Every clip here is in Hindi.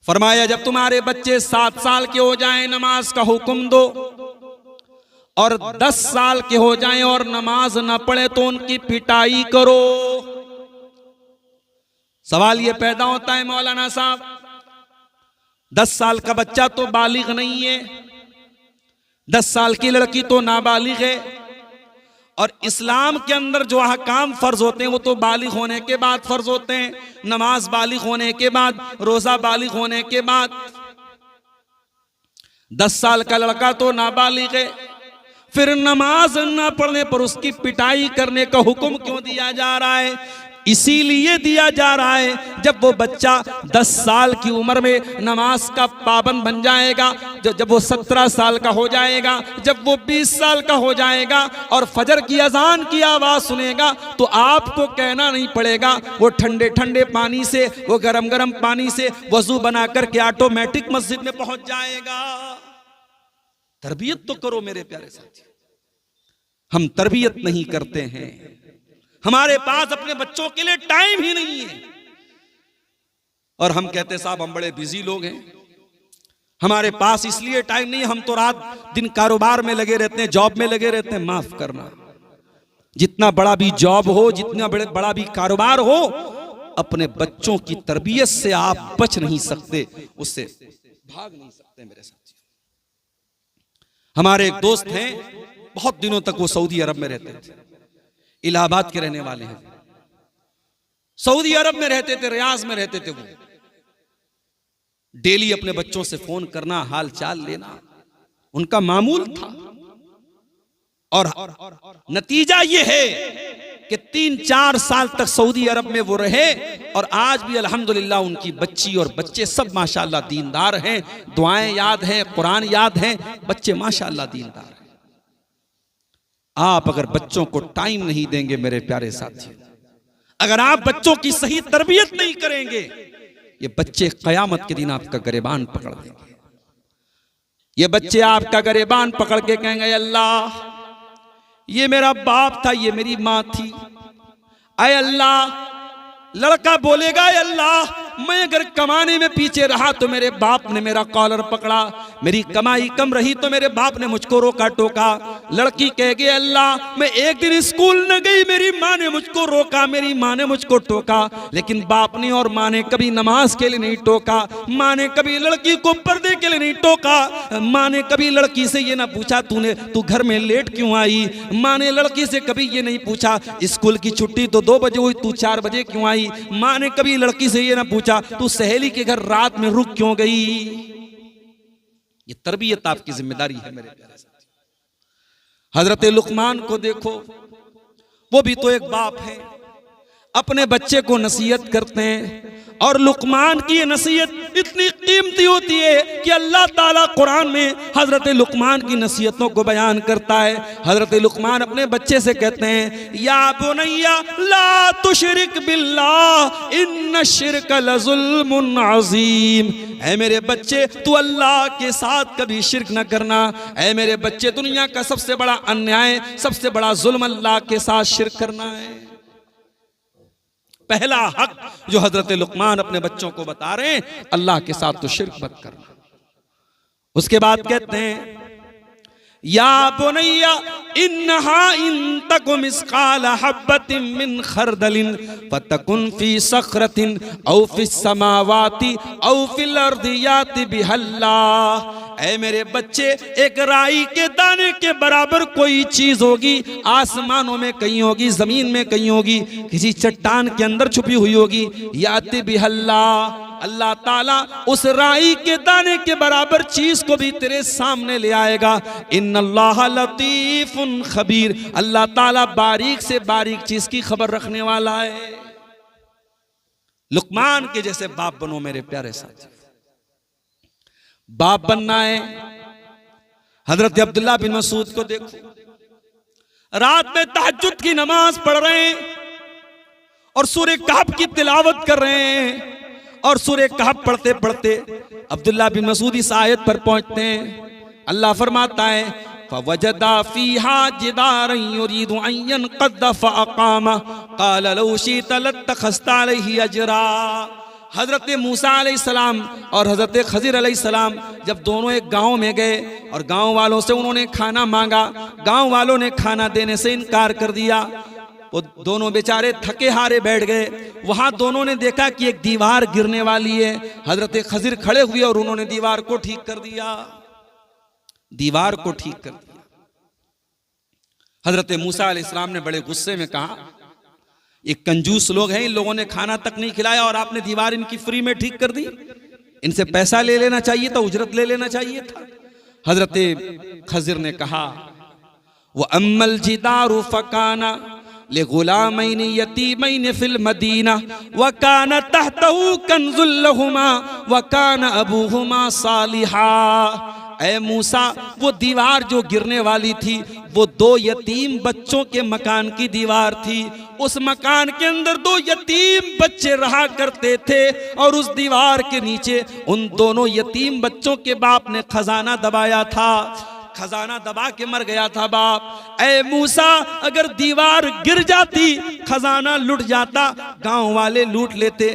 फरमाया जब तुम्हारे बच्चे 7 साल के हो जाएं नमाज का हुक्म दो, और 10 साल के हो जाएं और नमाज न पढ़े तो उनकी पिटाई करो। सवाल ये पैदा होता है मौलाना साहब, 10 साल का बच्चा तो बालिग नहीं है, 10 साल की लड़की तो नाबालिग है, और इस्लाम के अंदर जो अहकाम फर्ज होते हैं वो तो बालिग होने के बाद फर्ज होते हैं, नमाज बालिग होने के बाद, रोजा बालिग होने के बाद। 10 साल का लड़का तो नाबालिग है, फिर नमाज न पढ़ने पर उसकी पिटाई करने का हुक्म क्यों दिया जा रहा है? इसीलिए दिया जा रहा है जब वो बच्चा 10 साल की उम्र में नमाज का पाबंद बन जाएगा, जब वो 17 साल का हो जाएगा, जब वो 20 साल का हो जाएगा और फजर की अजान की आवाज सुनेगा तो आपको कहना नहीं पड़ेगा, वो ठंडे ठंडे पानी से, वो गरम गरम पानी से वजू बना करके ऑटोमेटिक मस्जिद में पहुंच जाएगा। तरबियत तो करो मेरे प्यारे साथी, हम तरबियत नहीं करते हैं, हमारे पास अपने बच्चों के लिए टाइम ही नहीं है। और हम कहते साहब हम बड़े बिजी लोग हैं, हमारे पास इसलिए टाइम नहीं है, हम तो रात दिन कारोबार में लगे रहते हैं, जॉब में लगे रहते हैं। माफ करना, जितना बड़ा भी जॉब हो, जितना बड़ा भी कारोबार हो, अपने बच्चों की तरबियत से आप बच नहीं सकते, उससे भाग नहीं सकते मेरे साथी। हमारे एक दोस्त हैं, बहुत दिनों तक वो सऊदी अरब में रहते थे, इलाहाबाद के रहने वाले हैं, सऊदी अरब में रहते थे, रियाज में रहते थे। वो डेली अपने बच्चों से फोन करना, हाल चाल लेना उनका मामूल था। और नतीजा ये है कि 3-4 साल तक सऊदी अरब में वो रहे, और आज भी अल्हम्दुलिल्लाह उनकी बच्ची और बच्चे सब माशाअल्लाह दीनदार हैं, दुआएं याद हैं, कुरान याद हैं, बच्चे माशाअल्लाह दीनदार हैं। आप अगर बच्चों को टाइम नहीं देंगे मेरे प्यारे साथी, अगर आप बच्चों की सही तरबियत नहीं करेंगे, ये बच्चे कयामत के दिन आपका गिरेबान पकड़ देंगे। ये बच्चे आपका गिरेबान पकड़ के कहेंगे अल्लाह ये मेरा बाप था, ये मेरी माँ थी, अय अल्लाह। लड़का बोलेगा अल्लाह मैं अगर कमाने में पीछे रहा तो मेरे बाप ने मेरा कॉलर पकड़ा, मेरी कमाई कम रही तो मेरे बाप ने मुझको रोका टोका। लड़की कहेगी अल्लाह मैं एक दिन स्कूल न गई, मेरी माँ ने मुझको रोका, मेरी माँ ने मुझको टोका, लेकिन बाप ने और माँ ने कभी नमाज के लिए नहीं टोका, माँ ने कभी लड़की को पर्दे के लिए नहीं टोका, माँ ने कभी लड़की से ये ना पूछा तू घर में लेट क्यों आई, माँ ने लड़की से कभी ये नहीं पूछा स्कूल की छुट्टी तो 2 बजे हुई, तू 4 बजे क्यों आई, माँ ने कभी लड़की से ये ना पूछा तू सहेली के घर रात में रुक क्यों गई। ये तरबियत आपकी जिम्मेदारी है मेरे प्यारे साथी। हजरत लुकमान को देखो, वो भी तो एक बाप है, अपने बच्चे को नसीहत करते हैं, और लुकमान की ये नसीहत इतनी कीमती होती है कि अल्लाह ताला कुरान में हजरत लुकमान की नसीहतों को बयान करता है। हजरत लुकमान अपने बच्चे से कहते हैं या बुनैया ला तुशरिक बिल्लाह इन्न शिर्क लजुल्मुन अजीम। ऐ मेरे बच्चे तू अल्लाह के साथ कभी शिर्क न करना। ऐ मेरे बच्चे दुनिया का सबसे बड़ा अन्याय, सबसे बड़ा जुल्म अल्लाह के साथ शिर्क करना है। पहला हक जो हजरत लुकमान अपने बच्चों को बता रहे हैं, अल्लाह के साथ तो शिर्क मत करना। उसके बाद कहते हैं या बुनैया इन्नहा इन तकु मिस्काल हब्बतिन मिन खरदलिन फतकुन फी सखरतिन औ फिस समावाति औ फिल अर्दि याति बिहल्लाह। ऐ मेरे बच्चे एक राई के दाने के बराबर कोई चीज होगी, आसमानों में कहीं होगी, जमीन में कहीं होगी, किसी चट्टान के अंदर छुपी हुई होगी, याति बिहल्लाह। अल्लाह ताला उस राई के दाने के बराबर चीज को भी तेरे सामने ले आएगा। इन्नल्लाह लतीफुन खबीर, अल्लाह ताला बारीक से बारीक चीज की खबर रखने वाला है। लुकमान के जैसे बाप बनो मेरे प्यारे साथी। बाप बनना है। हजरत अब्दुल्लाह बिन मसूद को देखो, रात में तहज्जुद की नमाज पढ़ रहे हैं और सूरह कहफ की तिलावत कर रहे हैं, और सूरह कहफ पढ़ते पढ़ते अब्दुल्लाह बिन मसूद इस आयत पर पहुंचते हैं। अल्लाह फरमाता है फवजदा फीहा जिदारन युरीदु अन यनक़द्द फअक़ामा क़ाल लौ शि'त लत्तख़ज़्त अलैहि अजरा। हजरत मूसा अलैहिस्सलाम और हजरत खजिर अलैहिस्सलाम जब दोनों एक गांव में गए और गांव वालों से उन्होंने खाना मांगा, गांव वालों ने खाना देने से इनकार कर दिया। वो दोनों बेचारे थके हारे बैठ गए। वहां दोनों ने देखा कि एक दीवार गिरने वाली है। हजरत खजिर खड़े हुए और उन्होंने दीवार को ठीक कर दिया, दीवार को ठीक कर दिया। हजरत मूसा अलैहिस्सलाम ने बड़े गुस्से में कहा, ये कंजूस लोग हैं, इन लोगों ने खाना तक नहीं खिलाया और आपने दीवार इनकी फ्री में ठीक कर दी। इनसे पैसा ले लेना चाहिए था, उजरत ले लेना चाहिए था। हजरत खजिर ने कहा, वो अम्मल जिदारु फकाना ले गुलामैनि यतीमैनि फिल मदीना व कान तहतहु कंजुल लहुमा व कान अबूहुमा सालिहा। ऐ मूसा, वो दीवार जो गिरने वाली थी वो दो यतीम बच्चों के मकान की दीवार थी। उस मकान के अंदर दो यतीम बच्चे रहा करते थे और उस दीवार के नीचे उन दोनों यतीम बच्चों के बाप ने खजाना दबाया था। खजाना दबा के मर गया था बाप। ऐ मूसा, अगर दीवार गिर जाती, खजाना लुट जाता, गांव वाले लूट लेते।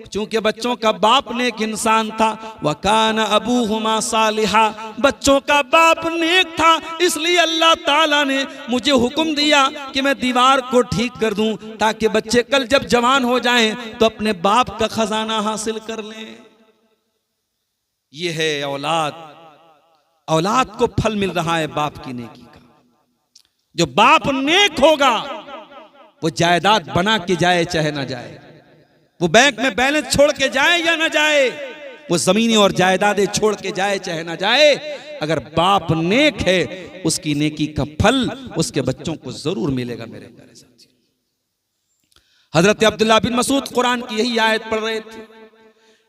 चूंकि बच्चों का बाप नेक इंसान था, वकान अबूहुमा सालिहा, बच्चों का बाप नेक था, इसलिए अल्लाह ताला ने मुझे हुक्म दिया कि मैं दीवार को ठीक कर दूं ताकि बच्चे कल जब जवान हो जाएं तो अपने बाप का खजाना हासिल कर लें। ये है औलाद। औलाद को फल मिल रहा है बाप की नेकी का। जो बाप नेक होगा वो जायदाद बना के जाए चाहे ना जाए, वो बैंक में बैलेंस छोड़ के जाए या ना जाए, वो जमीनें और जायदादें छोड़ के जाए चाहे ना जाए, अगर बाप नेक है उसकी नेकी का फल उसके बच्चों को जरूर मिलेगा। मेरे प्यारे साथी, हजरत अब्दुल्लाह बिन मसूद कुरान की यही आयत पढ़ रहे थे।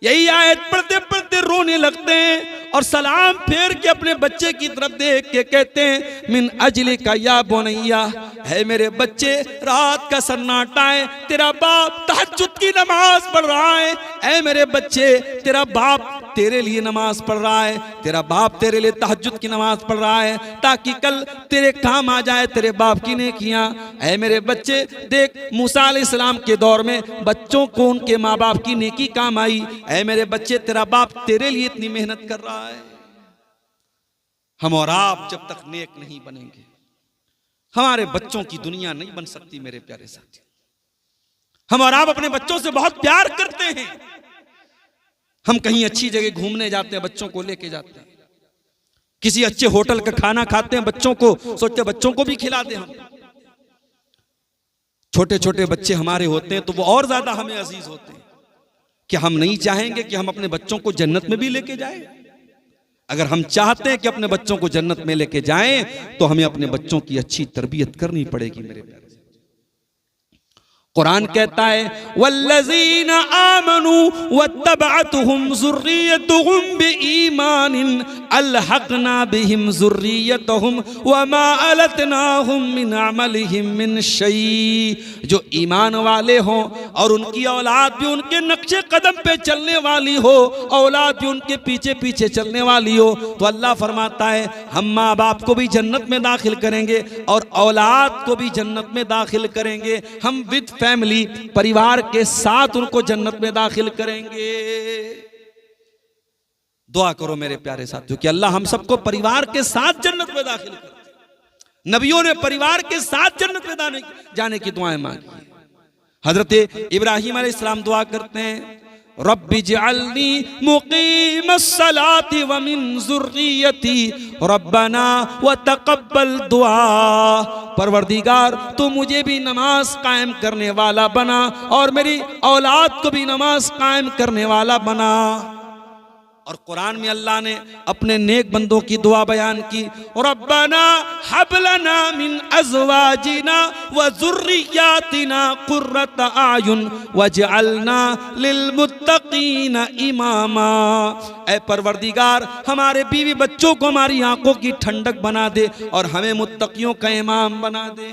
यही आयत पढ़ते पढ़ते रोने लगते हैं और सलाम फेर के अपने बच्चे की तरफ देख के कहते हैं, मिन अजली का या बोनैया, है मेरे बच्चे, रात का सन्नाटा है, तेरा बाप तहज्जुद की नमाज पढ़ रहा है। ऐ मेरे बच्चे, तेरा बाप तेरे लिए नमाज पढ़ रहा है, तेरा बाप तेरे लिए तहज्जुद की नमाज पढ़ रहा है ताकि कल तेरे काम आ जाए तेरे बाप की नेकियां। ऐ मेरे बच्चे, देख मूसा अलैहिस्सलाम के दौर में बच्चों को उनके माँ बाप की नेकी काम आई। ऐ मेरे बच्चे, तेरा बाप तेरे लिए इतनी मेहनत कर रहा है। हम और आप जब तक नेक नहीं बनेंगे हमारे बच्चों की दुनिया नहीं बन सकती। मेरे प्यारे साथी, हम और आप अपने बच्चों से बहुत प्यार करते हैं। हम कहीं अच्छी जगह घूमने जाते हैं, बच्चों को लेके जाते हैं, किसी अच्छे होटल का खाना खाते हैं, बच्चों को सोचते बच्चों को भी खिला दें हम। छोटे छोटे बच्चे हमारे होते हैं तो वो और ज्यादा हमें अजीज होते हैं। क्या हम नहीं चाहेंगे कि हम अपने बच्चों को जन्नत में भी लेके जाएं? अगर हम चाहते हैं कि अपने बच्चों को जन्नत में लेके जाएं तो हमें अपने बच्चों की अच्छी तरबियत करनी पड़ेगी। मेरे प्यारे, कुरान कहता है, वल्लज़ीना आमनू वत्तबअतहुम ज़ुर्रिय्यतुहुम बिईमानिन अलहक़ना बिहिम ज़ुर्रिय्यतहुम वमा अलतनाहुम मिन अमलिहिम मिन शै। जो ईमान वाले हों और उनकी औलाद भी उनके नक्शे कदम पे चलने वाली हो, औलाद भी उनके पीछे पीछे चलने वाली हो, तो अल्लाह फरमाता है हम माँ बाप को भी जन्नत में दाखिल करेंगे और औलाद को भी जन्नत में दाखिल करेंगे। हम विद फैमिली, परिवार के साथ उनको जन्नत में दाखिल करेंगे। दुआ करो मेरे प्यारे साथियों कि अल्लाह हम सबको परिवार के साथ जन्नत में दाखिल करे। नबियों ने परिवार के साथ जन्नत में जाने की दुआएं मांगी। हजरत इब्राहिम अलैहिस्सलाम दुआ करते हैं, रब्बि जअलनी मुकीमस्सलाति व मिन ज़ुर्रियती रब्बना व तक़ब्बल दुआ। परवरदिगार, तू मुझे भी नमाज कायम करने वाला बना और मेरी औलाद को भी नमाज कायम करने वाला बना। और कुरान में अल्लाह ने अपने नेक बंदों की दुआ बयान की, रब्बना हब लना मिन अज़वाजिना व ज़ुर्रिय्यातिना क़ुर्रत आयुन वजअलना लिलमुत्तक़ीना इमामा। ऐ परवरदिगार, हमारे बीवी बच्चों को हमारी आंखों की ठंडक बना दे और हमें मुत्तकियों का इमाम बना दे।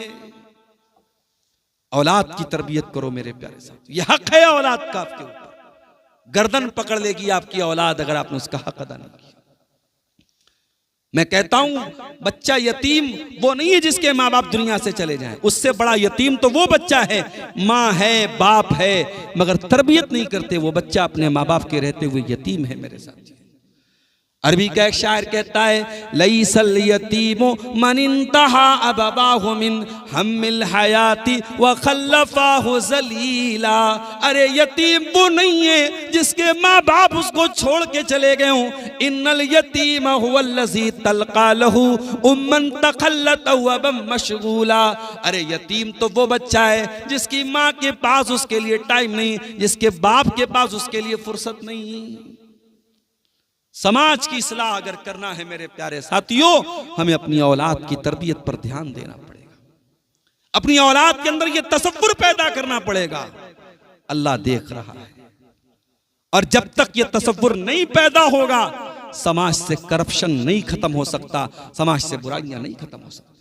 औलाद की तरबियत करो मेरे प्यारे साथ, ये हक है औलाद का आपके ऊपर। गर्दन पकड़ लेगी आपकी औलाद अगर आपने उसका हक अदा नहीं किया। मैं कहता हूं बच्चा यतीम वो नहीं है जिसके माँ बाप दुनिया से चले जाएं, उससे बड़ा यतीम तो वो बच्चा है, माँ है बाप है मगर तरबियत नहीं करते, वो बच्चा अपने माँ बाप के रहते हुए यतीम है मेरे साथ। अरबी का एक शायर कहता है लईसल यतीमो मन इंतहा अबवाहु मिन हम्मिल हयाती व खल्लफाहु जलीला। अरे यतीम वो नहीं है जिसके माँ बाप उसको छोड़ के चले गए हों। इन्नल यतीम हुवल्लज़ी तलका लहू उम्मन तखल्लत व बम मशगूला। अरे यतीम तो वो बच्चा है जिसकी माँ के पास उसके लिए टाइम नहीं, जिसके बाप के पास उसके लिए फुर्सत नहीं। समाज की इस्लाह अगर करना है मेरे प्यारे साथियों, हमें अपनी औलाद की तरबियत पर ध्यान देना पड़ेगा, अपनी औलाद के अंदर यह तसव्वुर पैदा करना पड़ेगा अल्लाह देख रहा है। और जब तक यह तसव्वुर नहीं पैदा होगा समाज से करप्शन नहीं खत्म हो सकता, समाज से बुराइयां नहीं खत्म हो सकती।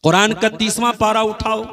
कुरान का 30वां पारा उठाओ,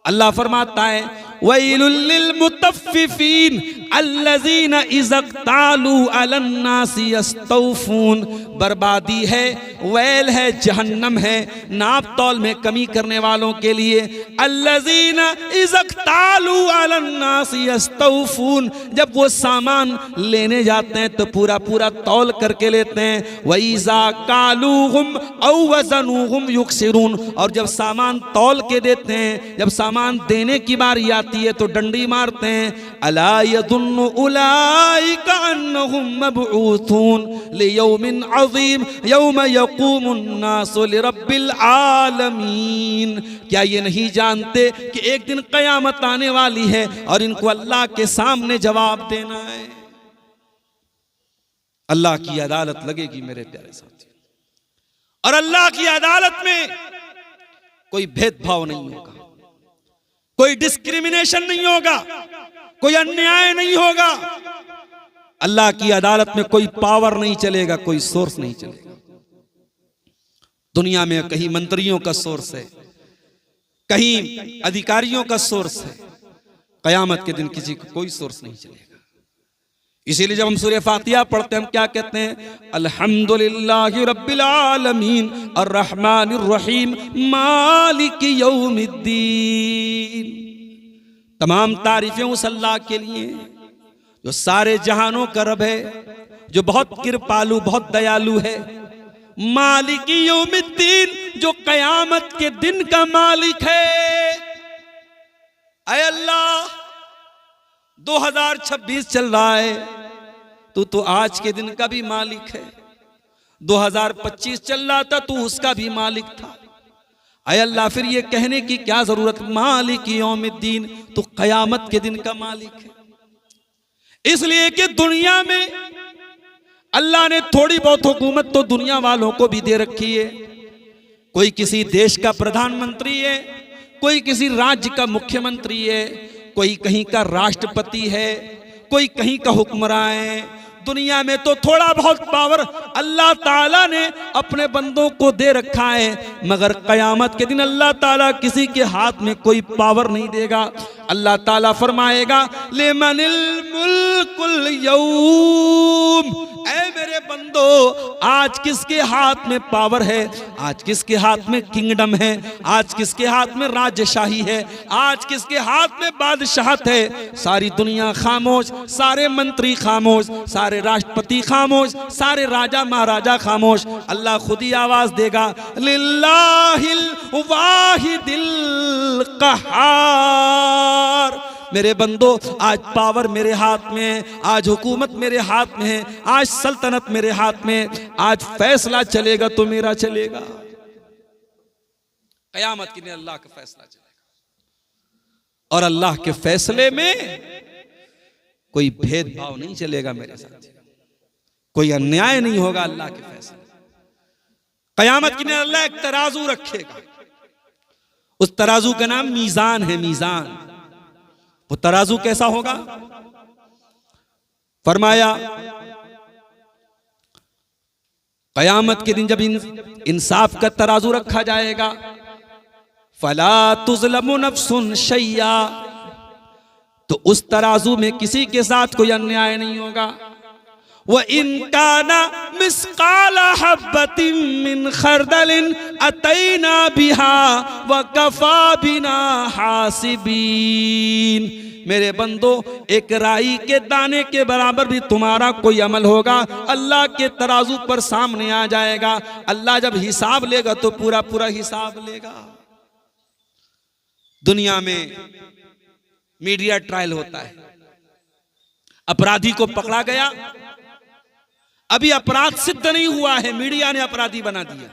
अल्लाह फरमाता है वैलुल लिल मुतफ्फिफीन अल्लज़ीना इज़्तालू अलन नासी यस्तौफून। बर्बादी है, वैल है, जहन्नम है नाप तौल में कमी करने वालों के लिए। अल्लज़ीना इज़्तालू अलन नासी यस्तौफून, जब वो सामान लेने जाते हैं तो पूरा पूरा तौल करके लेते हैं। वइज़ा कालूहुम औ वज़नूहुम युक्सिरून, और जब सामान तौल के देते हैं, जब सामान देने की बारी आती है तो डंडी मारते हैं। अला यज़ुन्नु उलाइका अन्नहुम मबऊथून लियौमिन अज़ीम यौम यक़ूमुन नासु लिरब्बिल आलमीन। क्या ये नहीं जानते कि एक दिन क़यामत आने वाली है और इनको अल्लाह के सामने जवाब देना है, अल्लाह की अदालत लगेगी मेरे प्यारे साथी। और अल्लाह की अदालत में कोई भेदभाव नहीं होगा, कोई डिस्क्रिमिनेशन नहीं होगा, कोई अन्याय नहीं होगा। अल्लाह की अदालत में कोई पावर नहीं चलेगा, कोई सोर्स नहीं चलेगा। दुनिया में कहीं मंत्रियों का सोर्स है, कहीं अधिकारियों का सोर्स है, कयामत के दिन किसी को कोई सोर्स नहीं चलेगा। इसीलिए जब हम सूरह फातिहा पढ़ते हैं हम क्या कहते हैं? अल्हम्दुलिल्लाहि रब्बिल आलमीन अर्रहमानिर रहीम मालिकी यौमिद्दीन। तमाम तारीफें उस अल्लाह के लिए जो सारे जहानों का रब है, जो बहुत कृपालु बहुत दयालु है। मालिकी यौमिद्दीन, जो कयामत के दिन का मालिक है। ऐ अल्लाह 2026 चल रहा है, तू तो आज के दिन का भी मालिक है। 2025 चल रहा था, तू उसका भी मालिक था। ऐ अल्लाह फिर ये कहने की क्या जरूरत, मालिक यौमिद्दीन, तू कयामत के दिन का मालिक है। इसलिए कि दुनिया में अल्लाह ने थोड़ी बहुत हुकूमत तो दुनिया वालों को भी दे रखी है। कोई किसी देश का प्रधानमंत्री है, कोई किसी राज्य का मुख्यमंत्री है, कोई कहीं का राष्ट्रपति है, कोई कहीं का हुक्मरान है। दुनिया में तो थोड़ा बहुत पावर अल्लाह ताला ने अपने बंदों को दे रखा है, मगर कयामत के दिन अल्लाह ताला किसी के हाथ में कोई पावर नहीं देगा। अल्लाह ताला फरमाएगा लिमनिल मुल्कुल यौम, ऐ मेरे बंदो आज किसके हाथ में पावर है, आज किसके हाथ में किंगडम है, आज किसके हाथ में राजशाही है, आज किसके हाथ में बादशाहत है। सारी दुनिया खामोश, सारे मंत्री खामोश, सारे राष्ट्रपति खामोश, सारे राजा महाराजा खामोश। अल्लाह खुद ही आवाज देगा लिल्लाहिल वाहिदिल क़हार। मेरे बंदो आज पावर मेरे हाथ में है, आज हुकूमत मेरे हाथ में है, आज सल्तनत मेरे हाथ में, आज फैसला चलेगा तो मेरा चलेगा। कयामत के दिन अल्लाह का फैसला चलेगा और अल्लाह के फैसले में कोई भेदभाव नहीं चलेगा मेरे साथ, कोई अन्याय नहीं होगा अल्लाह के फैसले। कयामत के दिन अल्लाह एक तराजू रखेगा, उस तराजू का नाम मीजान है। मीजान, वो तराजू कैसा होगा? फरमाया कयामत के दिन जब इंसाफ का तराजू रखा जाएगा, फला तुज़लमु नफ्सुन शैया, तो उस तराजू में किसी के साथ कोई अन्याय नहीं होगा। व इनकाना मिस्काल हब्बतिन मिन खरदलिन अतैना बिहा व कफा बिना हासिबीन। मेरे बंदो, एक राई के दाने के बराबर भी तुम्हारा कोई अमल होगा, अल्लाह के तराजू पर सामने आ जाएगा। अल्लाह जब हिसाब लेगा तो पूरा पूरा हिसाब लेगा। दुनिया में मीडिया ट्रायल होता है, अपराधी को पकड़ा गया, अभी अपराध सिद्ध नहीं हुआ है, मीडिया ने अपराधी बना दिया,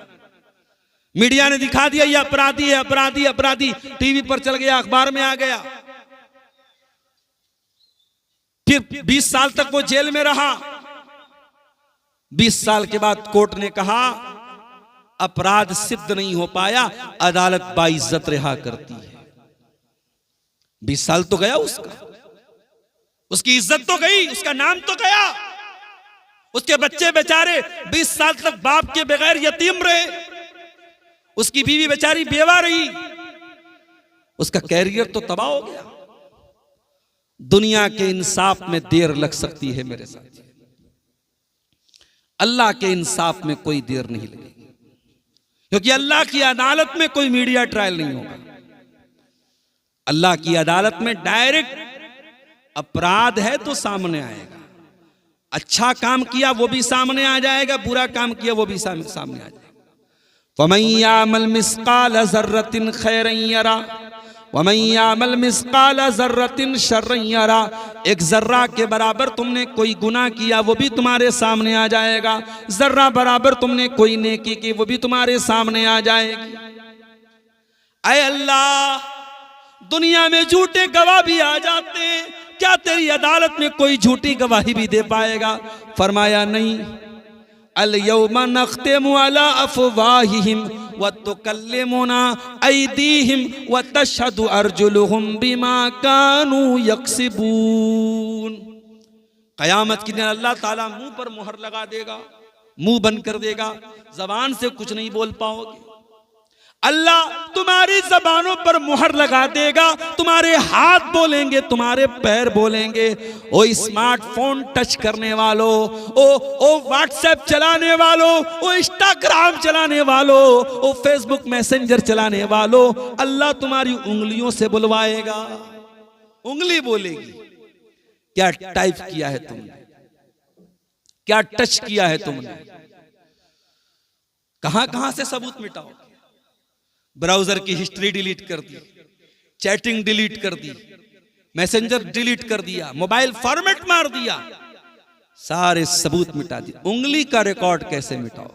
मीडिया ने दिखा दिया ये अपराधी है, अपराधी अपराधी, टीवी पर चल गया, अखबार में आ गया, फिर 20 साल तक वो जेल में रहा। 20 साल के बाद कोर्ट ने कहा अपराध सिद्ध नहीं हो पाया, अदालत बाइज्जत रिहा करती है। 20 साल तो गया उसका, उसकी इज्जत तो गई, उसका नाम तो गया, उसके बच्चे बेचारे 20 साल तक बाप के बगैर यतीम रहे, उसकी बीवी बेचारी बेवा रही, उसका कैरियर तो तबाह हो गया। दुनिया के इंसाफ में देर लग सकती है मेरे साथ, अल्लाह के इंसाफ में कोई देर नहीं लगेगी, क्योंकि अल्लाह की अदालत में कोई मीडिया ट्रायल नहीं होगा। अल्लाह की अदालत में डायरेक्ट अपराध है तो सामने आएगा, अच्छा काम किया वो भी सामने आ जाएगा, बुरा काम किया वो भी सामने आ जाएगा। फमन यामल मिस्काल ज़र्रतिन खैरन यरा वमन यामल मिस्काल ज़र्रतिन शर्रन यरा। एक जर्रा के बराबर तुमने कोई गुनाह किया वो भी तुम्हारे सामने आ जाएगा, जर्रा बराबर तुमने कोई नेकी की वो भी तुम्हारे सामने आ जाएगी। ऐ अल्लाह, दुनिया में झूठे गवाह भी आ जाते हैं, क्या तेरी अदालत में कोई झूठी गवाही भी दे पाएगा? फरमाया नहीं। अल यौमा नख्तिमु अला अफ़वाहिहिम व तुकल्लिमुना ऐदीहिम व तशहदु अर्जुलुहुम बिमा कानू यक्सिबून। कयामत के दिन अल्लाह ताला मुंह पर मुहर लगा देगा, मुंह बंद कर देगा, जबान से कुछ नहीं बोल पाओगे। अल्लाह तुम्हारी जबानों पर मुहर लगा देगा, तुम्हारे हाथ बोलेंगे, तुम्हारे पैर बोलेंगे। ओ स्मार्टफोन टच करने वालों, ओ व्हाट्सएप चलाने वालों, ओ इंस्टाग्राम चलाने वालों, ओ फेसबुक मैसेंजर चलाने वालों, अल्लाह तुम्हारी उंगलियों से बुलवाएगा, उंगली बोलेगी क्या टाइप किया है तुमने, क्या टच किया है तुमने, कहां कहां से सबूत मिटाओ। ब्राउजर की हिस्ट्री डिलीट कर दी, चैटिंग डिलीट कर दी, मैसेंजर डिलीट कर दिया, मोबाइल फॉर्मेट मार दिया, सारे सबूत मिटा दिए। उंगली का रिकॉर्ड कैसे मिटाओ?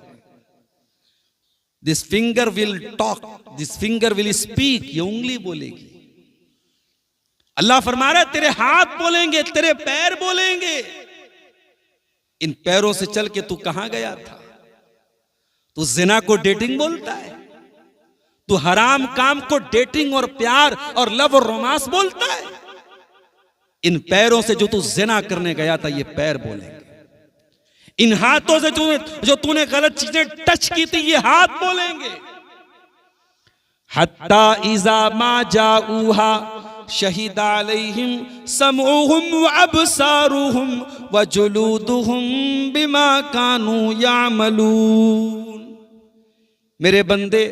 This finger will talk, this finger will speak, ये उंगली बोलेगी। अल्लाह फरमा रहा है तेरे हाथ बोलेंगे, तेरे पैर बोलेंगे। इन पैरों से चल के तू कहां गया था? तू जिना को डेटिंग बोलता है, तू हराम काम को डेटिंग और प्यार और लव और रोमांस बोलता है। इन पैरों से जो तू जिना करने गया था ये पैर बोलेंगे। इन हाथों से जो तूने गलत चीजें टच की थी ये हाथ बोलेंगे। हत्ता इज़ा मा जाऊहा शहीद अलैहिम समऊहुम व अबसारुहुम व जुलूदुहुम बिमा कानू यामलून। मेरे बंदे,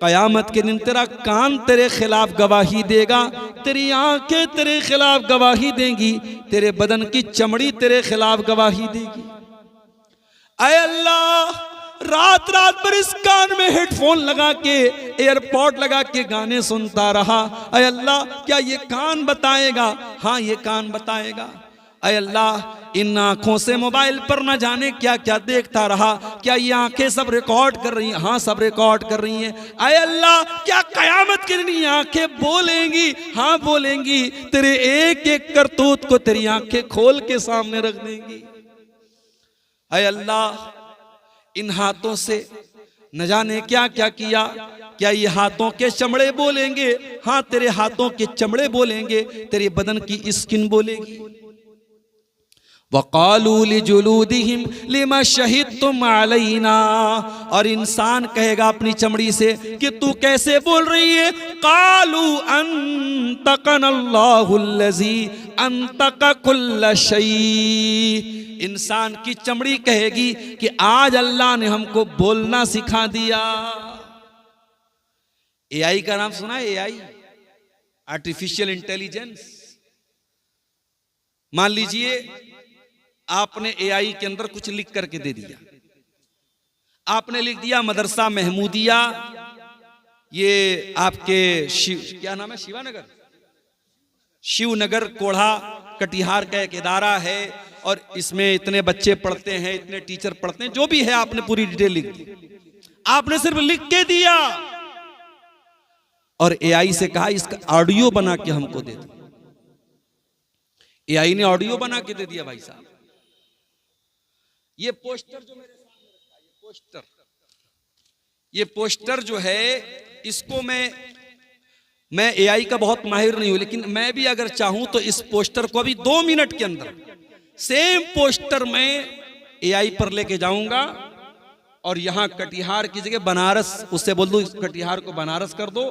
कयामत के दिन तेरा कान तेरे खिलाफ गवाही देगा, तेरी आंखें तेरे खिलाफ गवाही देंगी, तेरे बदन की चमड़ी तेरे खिलाफ गवाही देगी। ऐ अल्लाह, रात रात पर इस कान में हेडफोन लगा के, एयरपॉड लगा के गाने सुनता रहा। ऐ अल्लाह, क्या ये कान बताएगा? हाँ, ये कान बताएगा। ऐ अल्लाह, इन आंखों से मोबाइल पर न जाने क्या क्या देखता रहा, क्या ये आंखें सब रिकॉर्ड कर रही हैं? हाँ, सब रिकॉर्ड कर रही हैं। ऐ अल्लाह, क्या कयामत के दिन ये आंखें बोलेंगी? हाँ बोलेंगी। तेरे एक एक करतूत को तेरी आंखें खोल के सामने रख देंगी। ऐ अल्लाह, इन हाथों से न जाने क्या क्या किया, क्या ये हाथों के चमड़े बोलेंगे? हाँ, तेरे हाथों के चमड़े बोलेंगे, तेरे बदन की स्किन बोलेगी। वक़ालू लिजुलूदिहिम लिमा शहिदतुम अलैना, और इंसान कहेगा अपनी चमड़ी से कि तू कैसे बोल रही है? क़ालू अंतक़नल्लाहुल्लज़ी अंतक़ कुल्ल शै, इंसान की चमड़ी कहेगी कि आज अल्लाह ने हमको बोलना सिखा दिया। एआई का नाम सुना है? AI, artificial intelligence. मान लीजिए आपने एआई के अंदर कुछ लिख करके दे दिया। आपने लिख दिया मदरसा महमूदिया, ये आपके क्या नाम है, शिवानगर, शिवनगर कोढ़ा कटिहार का एक इदारा है और इसमें इतने बच्चे पढ़ते हैं, इतने टीचर पढ़ते हैं, जो भी है आपने पूरी डिटेल लिख दी। आपने सिर्फ लिख के दिया और एआई से कहा इसका ऑडियो बना के हमको दे दो। एआई ने ऑडियो बना के दे दिया। भाई साहब, ये पोस्टर जो मेरे सामने रखा है, ये पोस्टर जो है, इसको मैं एआई का बहुत माहिर नहीं हूं, लेकिन मैं भी अगर चाहूं तो इस पोस्टर को अभी 2 मिनट के अंदर सेम पोस्टर में एआई पर लेके जाऊंगा और यहां कटिहार की जगह बनारस, उससे बोल दो कटिहार को बनारस कर दो,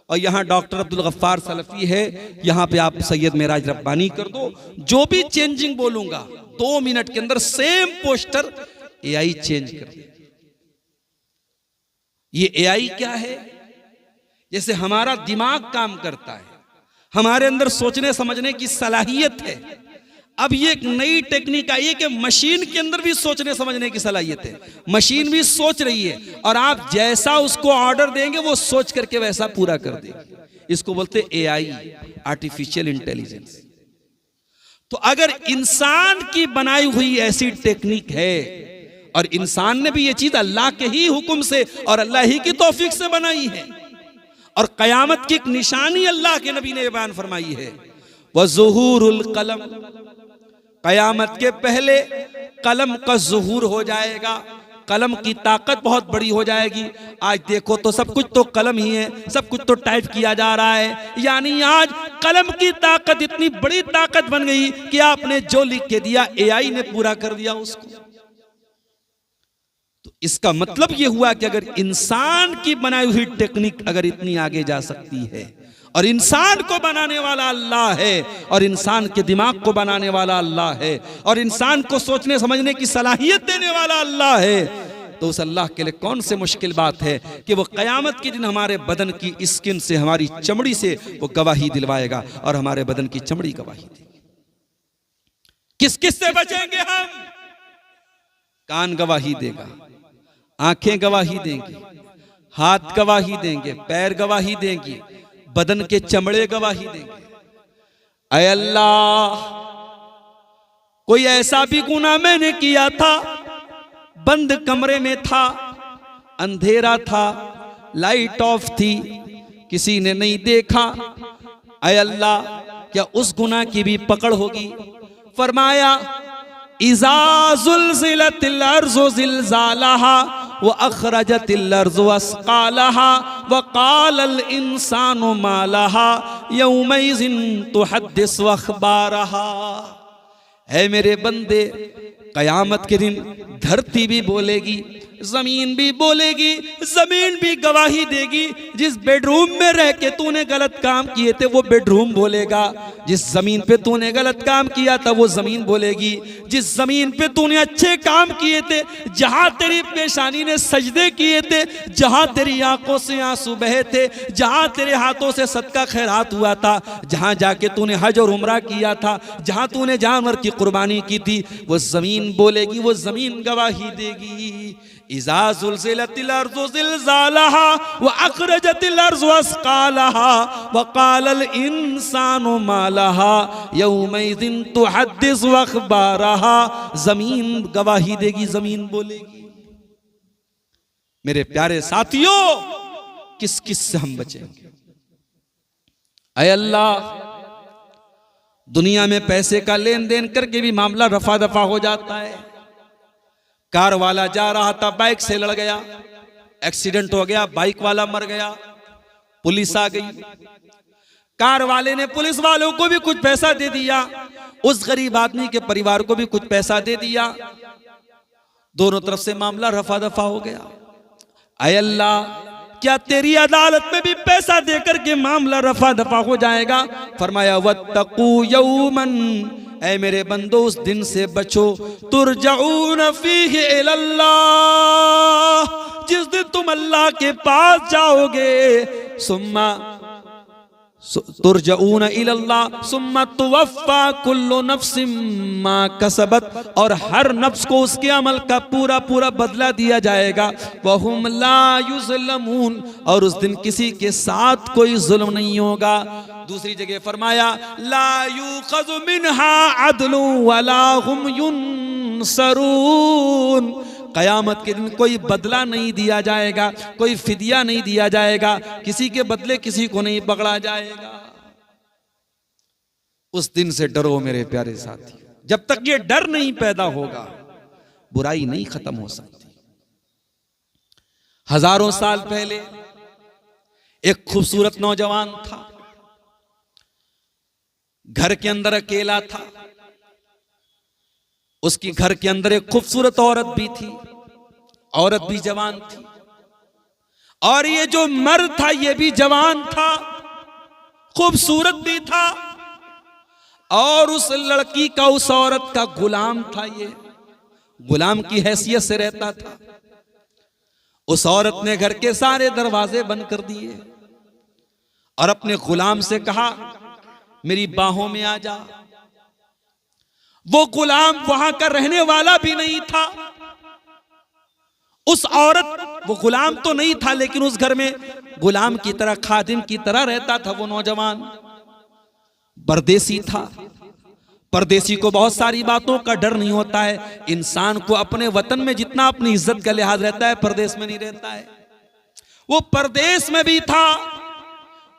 और यहां डॉक्टर अब्दुल गफ्फार सलफी है, यहां पे आप सैयद मेराज रब्बानी कर दो। जो भी चेंजिंग बोलूंगा 2 मिनट के अंदर सेम पोस्टर एआई चेंज कर दे। ये एआई क्या है? जैसे हमारा दिमाग काम करता है, हमारे अंदर सोचने समझने की सलाहियत है। अब ये एक नई टेक्निक आई है कि मशीन के अंदर भी सोचने समझने की सलाहियत है। मशीन भी सोच रही है और आप जैसा उसको ऑर्डर देंगे वो सोच करके वैसा पूरा कर देगी। इसको बोलते एआई, आर्टिफिशियल इंटेलिजेंस। तो अगर इंसान की बनाई हुई ऐसी टेक्निक है और इंसान ने भी ये चीज अल्लाह के ही हुक्म से और अल्लाह ही की तौफीक से बनाई है, और कयामत की एक निशानी अल्लाह के नबी ने बयान फरमाई है, वज़ुहूरुल कलम, कयामत के पहले कलम का ज़ुहूर हो जाएगा, कलम की ताकत बहुत बड़ी हो जाएगी। आज देखो तो सब कुछ तो कलम ही है, सब कुछ तो टाइप किया जा रहा है, यानी आज कलम की ताकत इतनी बड़ी ताकत बन गई कि आपने जो लिख के दिया एआई ने पूरा कर दिया उसको। तो इसका मतलब यह हुआ कि अगर इंसान की बनाई हुई टेक्निक अगर इतनी आगे जा सकती है, और इंसान को बनाने वाला अल्लाह है, और इंसान के दिमाग को बनाने वाला अल्लाह है, और इंसान को सोचने समझने की सलाहियत देने वाला अल्लाह है, तो उस अल्लाह के लिए कौन से मुश्किल बात है कि वो कयामत के दिन हमारे बदन की स्किन से, हमारी चमड़ी से वो गवाही दिलवाएगा, और हमारे बदन की चमड़ी गवाही देगी। किस किस से बचेंगे हम? कान गवाही देगा, आंखें गवाही देंगी, हाथ गवाही देंगे, पैर गवाही देंगी, बदन के चमड़े गवाही देंगे। ऐ अल्लाह, कोई ऐसा भी गुनाह मैंने किया था, बंद कमरे में था, अंधेरा था, लाइट ऑफ थी, किसी ने नहीं देखा, ऐ अल्लाह क्या उस गुनाह की भी पकड़ होगी? फरमाया इज़ा ज़ुल्ज़िलतिल अर्ज़ु ज़िल्ज़ालहा व अख़रजतिल अर्ज़ु अस्क़ालहा व क़ालल इंसानु मा लहा यौमइज़िन तुहद्दिसु अख़बारहा। है मेरे बंदे, कयामत के दिन धरती भी बोलेगी, जमीन भी बोलेगी, जमीन भी गवाही देगी। जिस बेडरूम में रह के तूने गलत काम किए थे वो बेडरूम बोलेगा, जिस जमीन पे तूने गलत काम किया था वो जमीन बोलेगी, जिस जमीन पे तूने अच्छे काम किए थे, जहां तेरी पेशानी ने सजदे किए थे, जहां तेरी आंखों से आंसू बहे थे, जहां तेरे हाथों से सदका खैरात हुआ था, जहां जाके तूने हज और उम्रा किया था, जहां तूने जानवर की कुर्बानी की थी, वो जमीन बोलेगी, वो जमीन गवाही देगी। इज़ा ज़ुल्ज़िलतिल अर्ज़ु ज़िल्ज़ालहा व अख़रजतिल अर्ज़ु अस्क़ालहा व क़ालल इंसानु मा लहा यौमइज़िन तुहद्दिसु अख़बारहा। जमीन गवाही देगी, जमीन बोलेगी। मेरे प्यारे साथियों, किस किस से हम बचेंगे? ऐ अल्लाह, दुनिया में पैसे का लेन देन करके भी मामला रफा दफा हो जाता है। कार वाला जा रहा था, बाइक से लड़ गया, एक्सीडेंट हो गया, बाइक वाला मर गया, पुलिस आ गई, कार वाले ने पुलिस वालों को भी कुछ पैसा दे दिया, उस गरीब आदमी के परिवार को भी कुछ पैसा दे दिया, दोनों तरफ से मामला रफा दफा हो गया। ऐ अल्लाह, क्या तेरी अदालत में भी पैसा देकर के मामला रफा दफा हो जाएगा? फरमाया वत्तकू यौमन, ऐ मेरे बंदो उस दिन से बचो, तुरजऊन फीहि इलल्लाह, जिस दिन तुम अल्लाह के पास जाओगे, सुम्मा तुरजऊन इलल्लाह सुम्मा तुवफ्फा कुल्लु नफ्सिम मा कसबत, और हर नफ्स को उसके अमल का पूरा पूरा बदला दिया जाएगा। वहुम ला युज़लमून, और उस दिन किसी के साथ कोई जुल्म नहीं होगा। दूसरी जगह फरमाया ला युखज़ु मिनहा अदलु वला हुम युनसरून, कयामत के दिन कोई बदला नहीं दिया जाएगा, कोई फिदिया नहीं दिया जाएगा, किसी के बदले किसी को नहीं पकड़ा जाएगा। उस दिन से डरो मेरे प्यारे साथी। जब तक ये डर नहीं पैदा होगा बुराई नहीं खत्म हो सकती। हजारों साल पहले एक खूबसूरत नौजवान था, घर के अंदर अकेला था। उसकी घर के अंदर एक खूबसूरत औरत भी थी, औरत भी जवान थी, और ये जो मर्द था ये भी जवान था, खूबसूरत भी था, और उस लड़की का उस औरत का गुलाम था। ये गुलाम की हैसियत से रहता था। उस औरत ने घर के सारे दरवाजे बंद कर दिए और अपने गुलाम से कहा मेरी बाहों में आ जा। वो गुलाम वहां का रहने वाला भी नहीं था। उस औरत, वो गुलाम तो नहीं था लेकिन उस घर में गुलाम की तरह, खादिम की तरह रहता था। वो नौजवान परदेसी था। परदेसी को बहुत सारी बातों का डर नहीं होता है। इंसान को अपने वतन में जितना अपनी इज्जत का लिहाज रहता है, परदेश में नहीं रहता है। वो परदेश में भी था।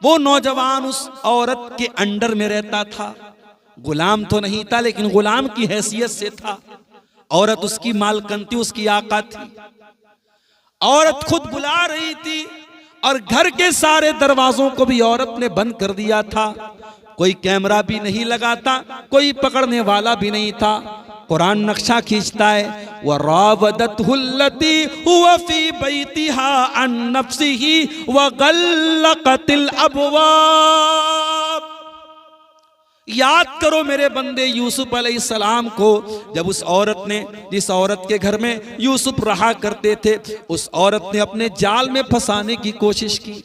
वो नौजवान उस औरत के अंडर में रहता था। गुलाम तो नहीं था लेकिन गुलाम की हैसियत से था। औरत उसकी मालकन थी, उसकी आका थी। औरत खुद बुला रही थी और घर के सारे दरवाजों को भी औरत ने बंद कर दिया था। कोई कैमरा भी नहीं लगाता, कोई पकड़ने वाला भी नहीं था। कुरान नक्शा खींचता है, वरावदतहुल्लती हुवा फी बैतिहा अन नफ्सिही वगल्लकतिल अबवाब। याद करो मेरे बंदे यूसुफ अलैहिस्सलाम को, जब उस औरत ने, जिस औरत के घर में यूसुफ रहा करते थे, उस औरत ने अपने जाल में फंसाने की कोशिश की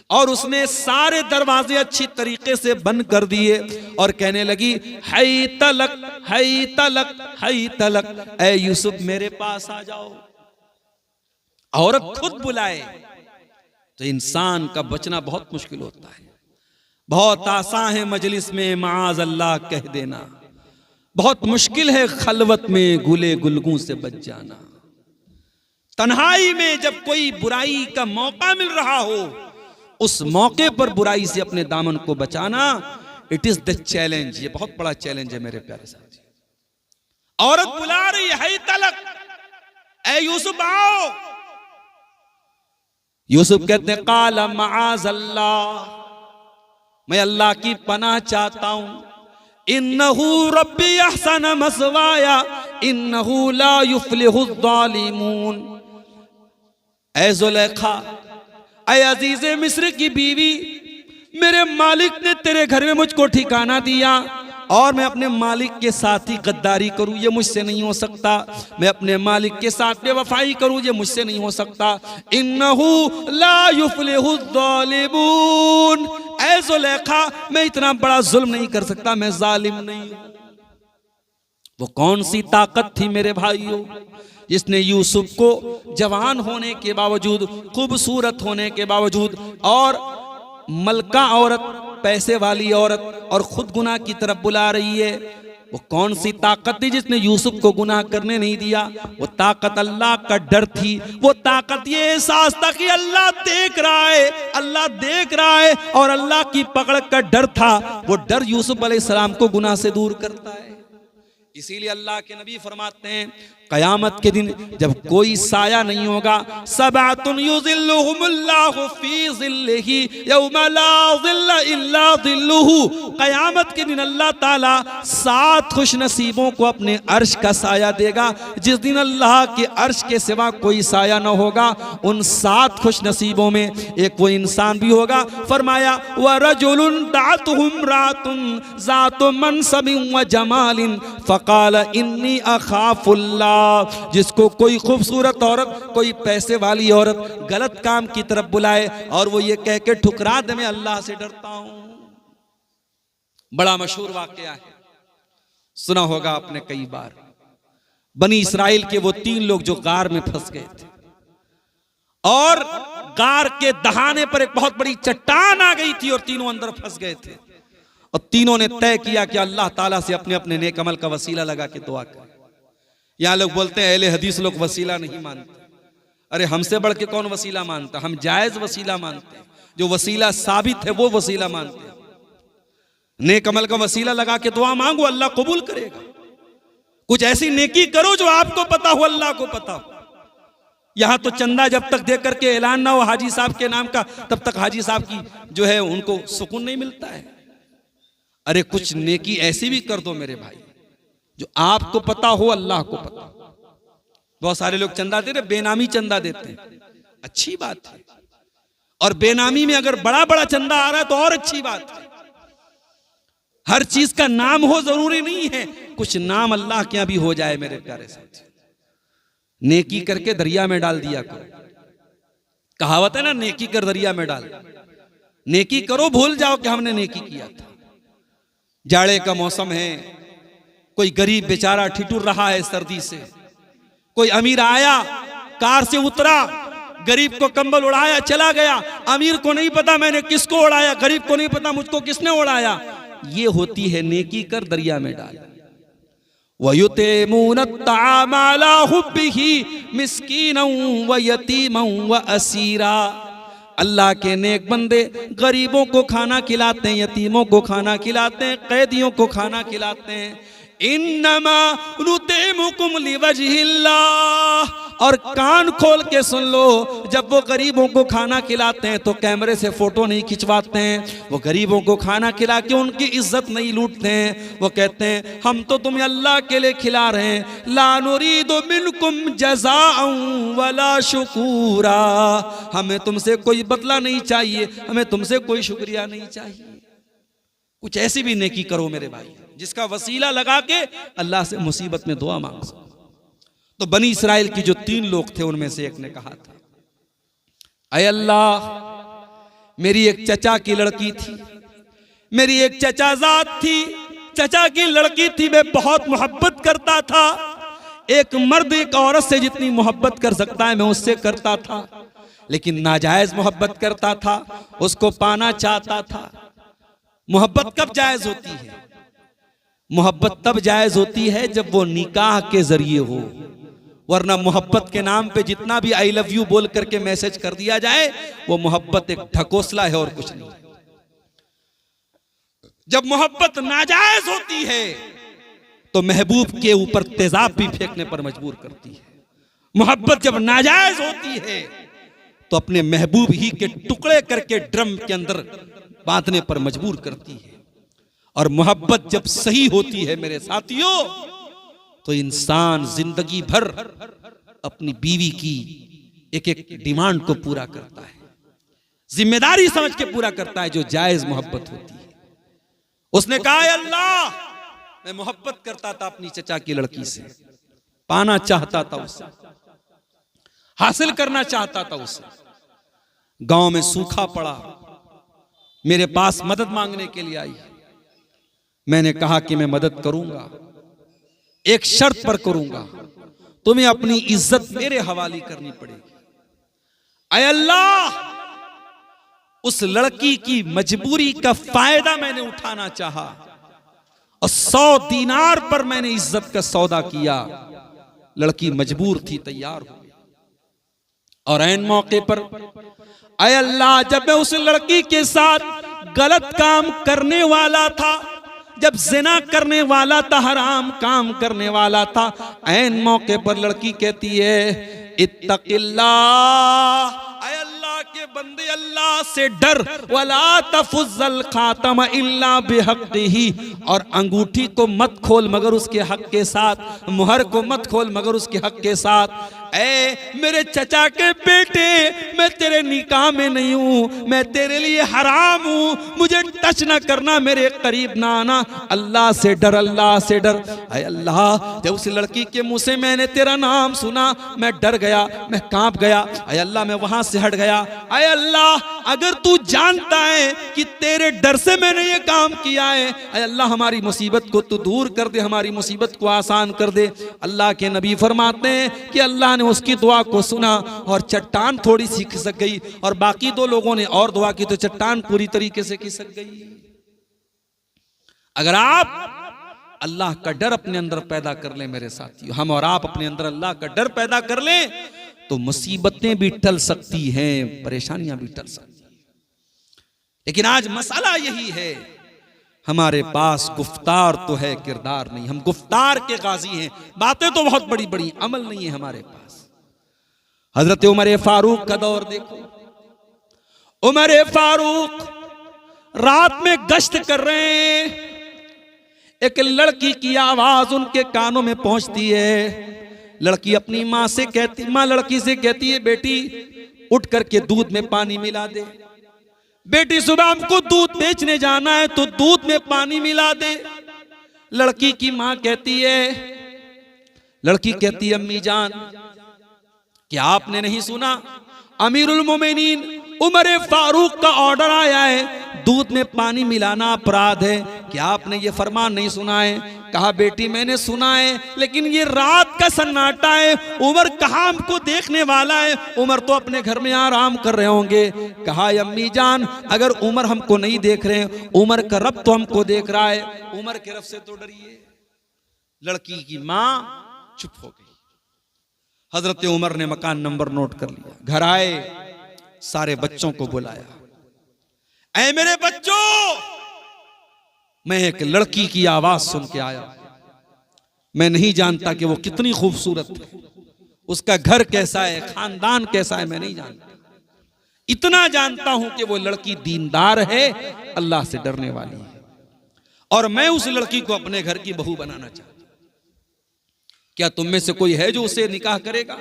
और उसने सारे दरवाजे अच्छी तरीके से बंद कर दिए और कहने लगी हई तलक हई तलक हई तलक, ऐ यूसुफ मेरे पास आ जाओ। औरत खुद बुलाए तो इंसान का बचना बहुत मुश्किल होता है। बहुत आसान है मजलिस में माज अल्लाह कह देना, बहुत मुश्किल है खलवत में गुले गुलगू से बच जाना। तन्हाई में जब कोई बुराई का मौका मिल रहा हो, उस मौके पर बुराई से अपने दामन को बचाना, इट इज द चैलेंज। ये बहुत बड़ा चैलेंज है मेरे प्यारे साथी। औरत बुला रही है तलक, ऐ यूसुफ आओ। यूसुफ कहते हैं काला माज अल्लाह, मैं अल्लाह की पनाह चाहता हूं। इन्नहु रब्बी अहसन मसवाया इन्नहु ला युफ्लिहुज़ ज़ालिमून। ऐ ज़ुलेखा, ऐ अजीज़े मिस्र की बीवी, मेरे मालिक ने तेरे घर में मुझको ठिकाना दिया और मैं अपने मालिक के साथ ही गद्दारी करूं, ये मुझसे नहीं हो सकता। मैं अपने मालिक के साथ बेवफाई करूं, ये मुझसे नहीं हो सकता। इन्नहु ला युफ्लिहुज़ ज़ालिमून, ऐ ज़ुलेखा, मैं इतना बड़ा जुल्म नहीं कर सकता, मैं जालिम नहीं हूं। वो कौन सी ताकत थी मेरे भाइयों जिसने यूसुफ को जवान होने के बावजूद, खूबसूरत होने के बावजूद, और मलका औरत, पैसे वाली औरत, और खुद गुनाह की तरफ बुला रही है। वो कौन सी ताकत थी जिसने यूसुफ को गुनाह करने नहीं दिया? वो ताकत अल्लाह का डर थी। वो ताकत ये एहसास था कि अल्लाह देख रहा है, अल्लाह देख रहा है, और अल्लाह की पकड़ का डर था। वो डर यूसुफ अलैहिस्सलाम को गुनाह से दूर करता है। इसीलिए अल्लाह के नबी फरमाते हैं कयामत के दिन जब कोई साया नहीं होगा, सबातुन युज़िल्लुहुमुल्लाहु फी ज़िल्लिही यौमा ला ज़िल्ला इल्ला ज़िल्लुहु, क़यामत के दिन अल्लाह ताला 7 खुश नसीबों को अपने अर्श का साया देगा। जिस दिन अल्लाह के अर्श के सिवा कोई साया न होगा, उन 7 खुश नसीबों में एक वो इंसान भी होगा। फरमाया व रजुलुन दातुहुम रातुन ज़ातु मनसबिन व जमालिन फ़क़ाल इन्नी अख़ाफ़ुल्लाह। जिसको कोई खूबसूरत औरत, कोई पैसे वाली औरत गलत काम की तरफ बुलाए और वो ये कह के ठुकरा दे मैं अल्लाह से डरता हूं। बड़ा मशहूर वाकया है, सुना होगा आपने कई बार। बनी इस्राइल के वो 3 लोग जो गार में फंस गए थे और गार के दहाने पर एक बहुत बड़ी चट्टान आ गई थी और तीनों अंदर फंस गए थे और तीनों ने तय किया कि अल्लाह ताला से अपने अपने नेक अमल का वसीला लगा के दुआ करें। यहां लोग बोलते हैं अहले हदीस लोग वसीला नहीं मानते। अरे हमसे बढ़ के कौन वसीला मानता? हम जायज वसीला मानते हैं, जो वसीला साबित है वो वसीला मानते हैं। नेक अमल का वसीला लगा के दुआ मांगो, अल्लाह कबूल करेगा। कुछ ऐसी नेकी करो जो आपको पता हो, अल्लाह को पता हो। यहां तो चंदा जब तक दे करके ऐलान ना हो हाजी साहब के नाम का, तब तक हाजी साहब की जो है उनको सुकून नहीं मिलता है। अरे कुछ नेकी ऐसी भी कर दो मेरे भाई जो आपको पता हो, अल्लाह को पता हो। बहुत सारे लोग चंदा देते, बेनामी चंदा देते हैं, अच्छी बात है। और बेनामी में अगर बड़ा बड़ा चंदा आ रहा है तो और अच्छी बात है। हर चीज का नाम हो जरूरी नहीं है, कुछ नाम अल्लाह के यहां भी हो जाए मेरे प्यारे साथी। नेकी करके दरिया में डाल दिया करो। कहावत है ना, नेकी कर दरिया में डाल। नेकी करो, भूल जाओ कि हमने नेकी किया था। जाड़े का मौसम है, कोई गरीब बेचारा ठिठुर रहा है सर्दी से, कोई अमीर आया, कार से उतरा, गरीब को कंबल उड़ाया, चला गया। अमीर को नहीं पता मैंने किसको उड़ाया, गरीब को नहीं पता मुझको किसने उड़ाया। ये होती है नेकी कर दरिया में डाल। वयुतिमून अत्ताअम अला हुब्बिही मिस्कीनन व यतीमन व असीरा। अल्लाह के नेक बंदे गरीबों को खाना खिलाते हैं, यतीमों को खाना खिलाते हैं, कैदियों को खाना खिलाते हैं। इन्नमा नुतिमुकुम लिवजहिल्लाह। और कान खोल के सुन लो, जब वो गरीबों को खाना खिलाते हैं तो कैमरे से फोटो नहीं खिंचवाते हैं। वो गरीबों को खाना खिला के उनकी इज्जत नहीं लूटते हैं। वो कहते हैं हम तो तुम्हें अल्लाह के लिए खिला रहे हैं। ला नुरीदु मिनकुम जज़ाअन वला शुकूरा। हमें तुमसे कोई बदला नहीं चाहिए, हमें तुमसे कोई शुक्रिया नहीं चाहिए। कुछ ऐसी भी नेकी करो मेरे भाई जिसका वसीला लगा के अल्लाह से मुसीबत में दुआ मांग सको। तो बनी इस्राइल की जो 3 लोग थे उनमें से एक ने कहा था, अय अल्लाह, मेरी एक चचा की लड़की थी, मेरी एक चचाजाद थी, चचा की लड़की थी, मैं बहुत मोहब्बत करता था। एक मर्द एक औरत से जितनी मोहब्बत कर सकता है मैं उससे करता था, लेकिन नाजायज मोहब्बत करता था, उसको पाना चाहता था। मोहब्बत कब जायज होती है? मोहब्बत तब जायज होती है जब वो निकाह के जरिए हो, वरना मोहब्बत के नाम पे जितना भी आई लव यू बोल करके मैसेज कर दिया जाए वो मोहब्बत एक ढकोसला है और कुछ नहीं। जब मोहब्बत नाजायज होती है तो महबूब के ऊपर तेजाब भी फेंकने पर मजबूर करती है। मोहब्बत जब नाजायज होती है तो अपने महबूब ही के टुकड़े करके ड्रम के अंदर बांधने पर मजबूर करती है। और मोहब्बत जब सही होती है मेरे साथियों तो इंसान जिंदगी भर अपनी बीवी की एक एक डिमांड को पूरा करता है, जिम्मेदारी समझ के पूरा करता है, जो जायज मोहब्बत होती है। उसने कहा अल्लाह, मैं मोहब्बत करता था अपनी चचा की लड़की से, पाना चाहता था उसे, हासिल करना चाहता था उसे। गांव में सूखा पड़ा, मेरे पास मदद मांगने के लिए आई। मैंने कहा कि मैं मदद करूंगा, एक शर्त पर करूंगा, तुम्हें अपनी इज्जत मेरे हवाले करनी पड़ेगी। ऐ अल्लाह, उस लड़की की मजबूरी का फायदा मैंने उठाना चाहा और 100 दीनार पर मैंने इज्जत का सौदा किया। लड़की मजबूर थी, तैयार हो गई। और ऐन मौके पर ऐ अल्लाह, जब मैं उस लड़की के साथ गलत काम करने वाला था, जब ज़िना करने वाला था, हराम काम करने वाला था, ऐन मौके पर लड़की कहती है इत्तक़िल्लाह, ऐ अल्लाह के बंदे अल्लाह से डर, वला तफुज़ल खातम इल्ला बिहक़्क़िही, और अंगूठी को मत खोल मगर उसके हक के साथ, मुहर को मत खोल मगर उसके हक के साथ। ऐ मेरे चचा के बेटे, मैं तेरे निकाह में नहीं हूं, मैं तेरे लिए हराम हूं, मुझे टच ना करना, मेरे करीब ना आना, अल्लाह से डर, अल्लाह से डर। ऐ अल्लाह, जब उस लड़की के मुंह से मैंने तेरा नाम सुना मैं डर गया, मैं कांप गया। ऐ अल्लाह, मैं वहां से हट गया। ऐ अल्लाह, अगर तू जानता है कि तेरे डर से मैंने ये काम किया है, ऐ अल्लाह हमारी मुसीबत को तू दूर कर दे, हमारी मुसीबत को आसान कर दे। अल्लाह के नबी फरमाते हैं कि अल्लाह ने उसकी दुआ को सुना और चट्टान थोड़ी सी खिसक गई, और बाकी दो लोगों ने और दुआ की तो चट्टान पूरी तरीके से खिसक गई। अगर आप अल्लाह का डर अपने अंदर पैदा कर लें मेरे साथियों, हम और आप अपने अंदर अल्लाह का डर पैदा कर लें, तो मुसीबतें भी टल सकती हैं, परेशानियां भी टल सकती हैं। लेकिन आज मसला यही है, हमारे पास गुफ्तार तो है, किरदार नहीं। हम गुफ्तार के गाजी हैं, बातें तो बहुत बड़ी बड़ी, अमल नहीं है हमारे पास। हजरत उमर फारूक का दौर देखो। उमर फारूक रात में गश्त कर रहे हैं, एक लड़की की आवाज उनके कानों में पहुंचती है। लड़की अपनी माँ से कहती, माँ लड़की से कहती है, बेटी उठ करके दूध में पानी मिला दे। बेटी सुबह हमको दूध बेचने जाना है तो दूध में पानी मिला दे। लड़की की माँ कहती है, लड़की कहती है, अम्मी जान क्या आपने नहीं सुना, अमीरुल मोमिनीन उमर फारूक का ऑर्डर आया है, दूध में पानी मिलाना अपराध है, क्या आपने ये फरमान नहीं सुना है? कहा बेटी मैंने सुना है, लेकिन ये रात का सन्नाटा है, उमर कहाँ हमको देखने वाला है, उमर तो अपने घर में आराम कर रहे होंगे। कहा अम्मी जान अगर उमर हमको नहीं देख रहे हैं, उमर का रब तो हमको देख रहा है, उमर के रब से तो डरिए। लड़की की माँ चुप हो गई। हजरत उमर ने मकान नंबर नोट कर लिया, घर आए, सारे बच्चों को बुलाया। ऐ मेरे बच्चों, मैं एक लड़की की आवाज सुन के आया, मैं नहीं जानता कि वो कितनी खूबसूरत है, उसका घर कैसा है, खानदान कैसा है, मैं नहीं जानता। इतना जानता हूं कि वो लड़की दीनदार है, अल्लाह से डरने वाली है, और मैं उस लड़की को अपने घर की बहू बनाना चाहता हूं। क्या तुम में से कोई है जो उसे निकाह करेगा?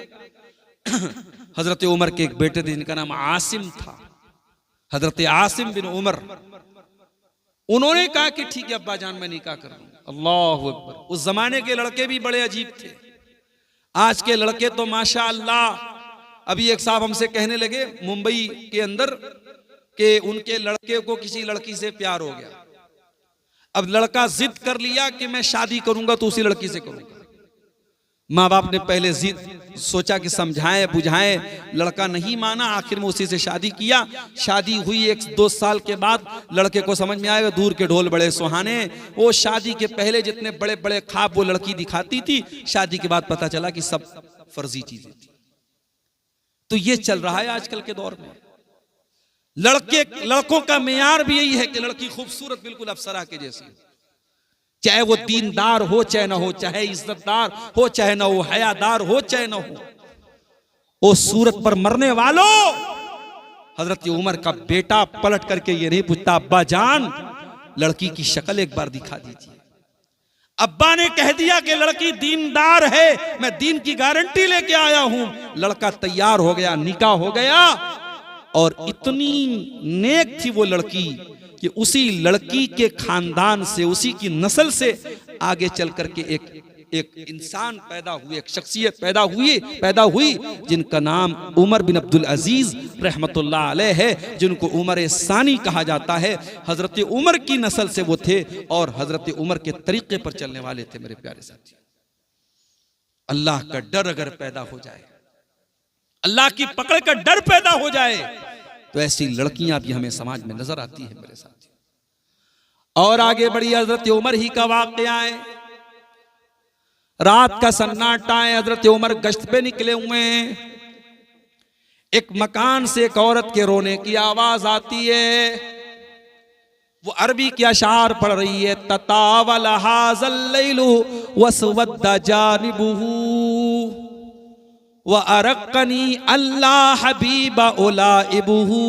हजरत उमर के एक बेटे थे जिनका नाम आसिम था, हजरत आसिम बिन उमर। उन्होंने कहा कि ठीक है अब्बा जान मैं निकाह कर लूंगा। अल्लाह अकबर। उस जमाने के लड़के भी बड़े अजीब थे, आज के लड़के तो माशा अल्लाह। अभी एक साहब हमसे कहने लगे मुंबई के अंदर कि उनके लड़के को किसी लड़की से प्यार हो गया। अब लड़का जिद कर लिया कि मैं शादी करूंगा तो उसी लड़की से करूंगा। माँ बाप ने पहले सोचा कि समझाएं बुझाएं, लड़का नहीं माना, आखिर में उसी से शादी किया। शादी हुई 1-2 साल के बाद लड़के को समझ में आएगा दूर के ढोल बड़े सुहाने। वो शादी के पहले जितने बड़े बड़े ख्वाब वो लड़की दिखाती थी, शादी के बाद पता चला कि सब फर्जी चीजें थी। तो ये चल रहा है आजकल के दौर में। लड़कों का मेयार भी यही है कि लड़की खूबसूरत बिल्कुल अप्सरा के जैसी, चाहे वो दीनदार हो चाहे ना हो, चाहे इज्जतदार हो चाहे ना हो, हयादार हो चाहे ना हो। वो सूरत पर मरने वालों, हजरत उमर का बेटा पलट करके ये नहीं पूछता अब्बा जान लड़की की शक्ल एक बार दिखा दीजिए। अब्बा ने कह दिया कि लड़की दीनदार है, मैं दीन की गारंटी लेके आया हूं। लड़का तैयार हो गया, निकाह हो गया, और इतनी नेक थी वो लड़की कि उसी लड़की के खानदान से, उसी की नस्ल से आगे चल करके एक इंसान पैदा हुए, एक शख्सियत पैदा हुई जिनका नाम उमर बिन अब्दुल अजीज रहमतुल्लाह अलैह है, जिनको उमर सानी कहा जाता है। हजरत उमर की नस्ल से वो थे और हजरत उमर के तरीके पर चलने वाले थे। मेरे प्यारे साथी, अल्लाह का डर अगर पैदा हो जाए, अल्लाह की पकड़ का डर पैदा हो जाए, तो ऐसी लड़कियां भी हमें समाज में नजर आती है मेरे साथी। और आगे बढ़ी, हजरत उमर ही का वाकया है। रात का सन्नाटा है, हजरत उमर गश्त पे निकले हुए हैं। एक मकान से एक औरत के रोने की आवाज आती है। वो अरबी के अशार पढ़ रही है, ततावल हाज़ल लैलु वस्वद्द जानिबुहु। व अरकनी अल्लाह हबीबा उलाइबुहू।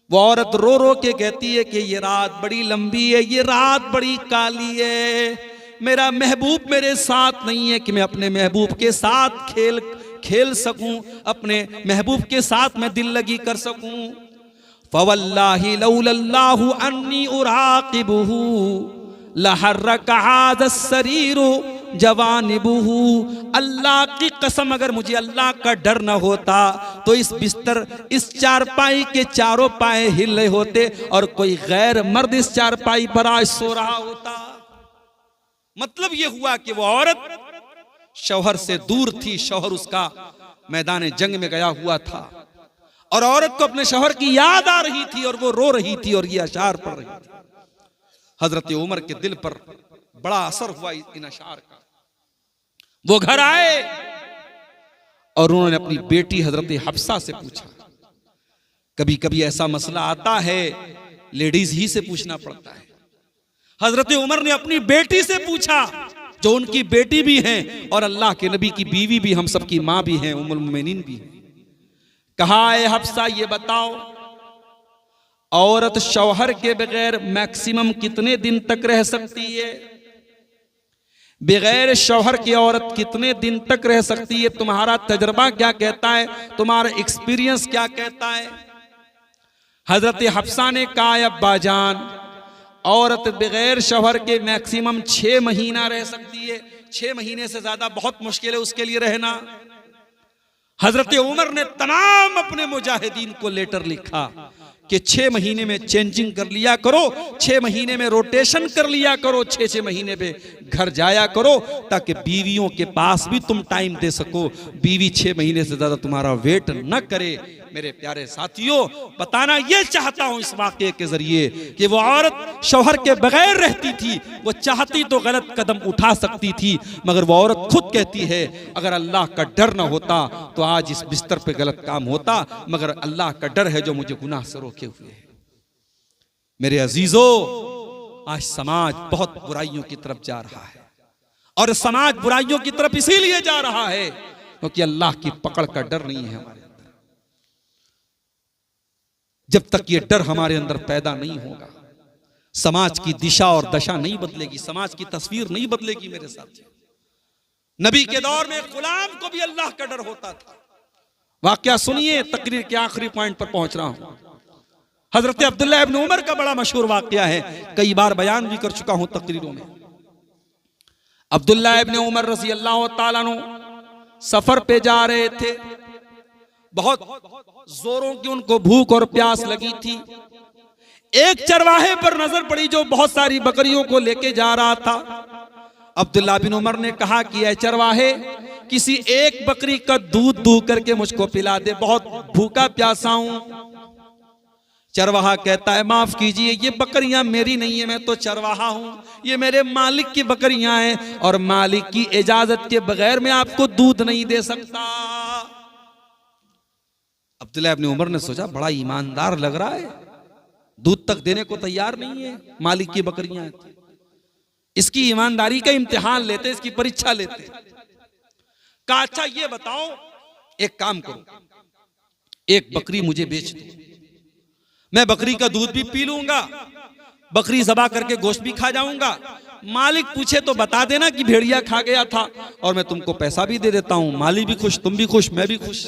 वो औरत रो रो के कहती है कि ये रात बड़ी लंबी है, ये रात बड़ी काली है, मेरा महबूब मेरे साथ नहीं है कि मैं अपने महबूब के साथ खेल सकूं, अपने महबूब के साथ मैं दिल लगी कर सकूं। फवल्लाहि लौलल्लाहु अन्नी उराकिबुहु लहर्रका हाज़ा सरीरु जवानिबुहु। अल्लाह की कसम, अगर मुझे अल्लाह का डर न होता तो इस बिस्तर, इस चारपाई के चारों पाए हिल रहे होते और कोई गैर मर्द इस चारपाई पर आज सो रहा होता। मतलब यह हुआ कि वो औरत शौहर से दूर थी, शौहर उसका मैदान जंग में गया हुआ था और औरत को अपने शौहर की याद आ रही थी और वो रो रही थी और ये अशार पढ़ रही थी। हजरत उमर के दिल पर बड़ा असर हुआ इन अशार का। वो घर आए और उन्होंने अपनी बेटी हजरत हफ्सा से पूछा। कभी कभी ऐसा मसला आता है, लेडीज ही से पूछना पड़ता है। हजरत उमर ने अपनी बेटी से पूछा, जो उनकी बेटी भी हैं और अल्लाह के नबी की बीवी भी, हम सबकी मां भी हैं, उम्मुल मोमिनीन भी हैं। कहा, ए हफ्सा ये बताओ, औरत शौहर के बगैर मैक्सिमम कितने दिन तक रह सकती है? बगैर शौहर की औरत कितने दिन तक रह सकती है? तुम्हारा तजर्बा क्या कहता है, तुम्हारा एक्सपीरियंस क्या कहता है? हजरत हफ्सा ने कहा, अब्बा जान, औरत बगैर शौहर के मैक्सिमम 6 महीना रह सकती है। 6 महीने से ज्यादा बहुत मुश्किल है उसके लिए रहना। हजरत उमर ने तमाम अपने मुजाहिदीन को लेटर लिखा कि 6 महीने में चेंजिंग कर लिया करो, 6 महीने में रोटेशन कर लिया करो, 6 महीने पे घर जाया करो, ताकि बीवियों के पास भी तुम टाइम दे सको, बीवी 6 महीने से ज्यादा तुम्हारा वेट न करे। मेरे प्यारे साथियों, बताना यह चाहता हूं इस वाकये के जरिए कि वो औरत शौहर के बगैर रहती थी। वो चाहती तो गलत कदम उठा सकती थी, मगर वो औरत खुद कहती है, अगर अल्लाह का डर न होता तो आज इस बिस्तर पे गलत काम होता, मगर अल्लाह का डर है जो मुझे गुनाह से रोके हुए है। मेरे अजीजों, आज समाज बहुत बुराइयों की तरफ जा रहा है और समाज बुराइयों की तरफ इसीलिए जा रहा है क्योंकि अल्लाह की पकड़ का डर नहीं है हमारे। जब तक ये डर हमारे अंदर पैदा नहीं होगा, समाज की दिशा और दशा नहीं बदलेगी, समाज की तस्वीर नहीं बदलेगी। मेरे साथ नबी के दौर में गुलाम को भी अल्लाह का डर होता था। वाकया सुनिए, तकरीर के आखिरी पॉइंट पर पहुंच रहा हूं। हजरत अब्दुल्लाह इब्न उमर का बड़ा मशहूर वाकया है, कई बार बयान भी कर चुका हूं तकरीरों में। अब्दुल्लाह इब्न उमर रज़ी अल्लाह ताला अन्हु सफर पे जा रहे थे, बहुत जोरों की उनको भूख और प्यास लगी थी। एक चरवाहे पर नजर पड़ी जो बहुत सारी बकरियों को लेके जा रहा था। अब्दुल्लाह बिन उमर ने कहा कि ऐ चरवाहे, किसी एक बकरी का दूध दूह करके मुझको पिला दे, बहुत भूखा प्यासा हूं। चरवाहा कहता है, माफ कीजिए, ये बकरियां मेरी नहीं है, मैं तो चरवाहा हूं, ये मेरे मालिक की बकरियां हैं और मालिक की इजाजत के बगैर मैं आपको दूध नहीं दे सकता। अब्दुल्लाह इब्न उमर ने सोचा, बड़ा ईमानदार लग रहा है, दूध तक देने को तैयार नहीं है, मालिक की बकरियां हैं, इसकी ईमानदारी का इम्तिहान लेते, इसकी परीक्षा लेते। कहा, अच्छा ये बताओ, एक काम करो, एक बकरी मुझे बेच दो, मैं बकरी का दूध भी पी लूंगा, बकरी ज़बा करके गोश्त भी खा जाऊंगा, मालिक पूछे तो बता देना कि भेड़िया खा गया था और मैं तुमको पैसा भी दे देता हूं, मालिक भी खुश, तुम भी खुश, मैं भी खुश।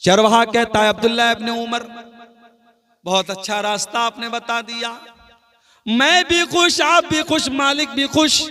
चरवाहा कहता है, अब्दुल्लाह इब्न उमर, बहुत अच्छा रास्ता आपने बता दिया, मैं भी खुश, आप भी खुश, मालिक भी खुश,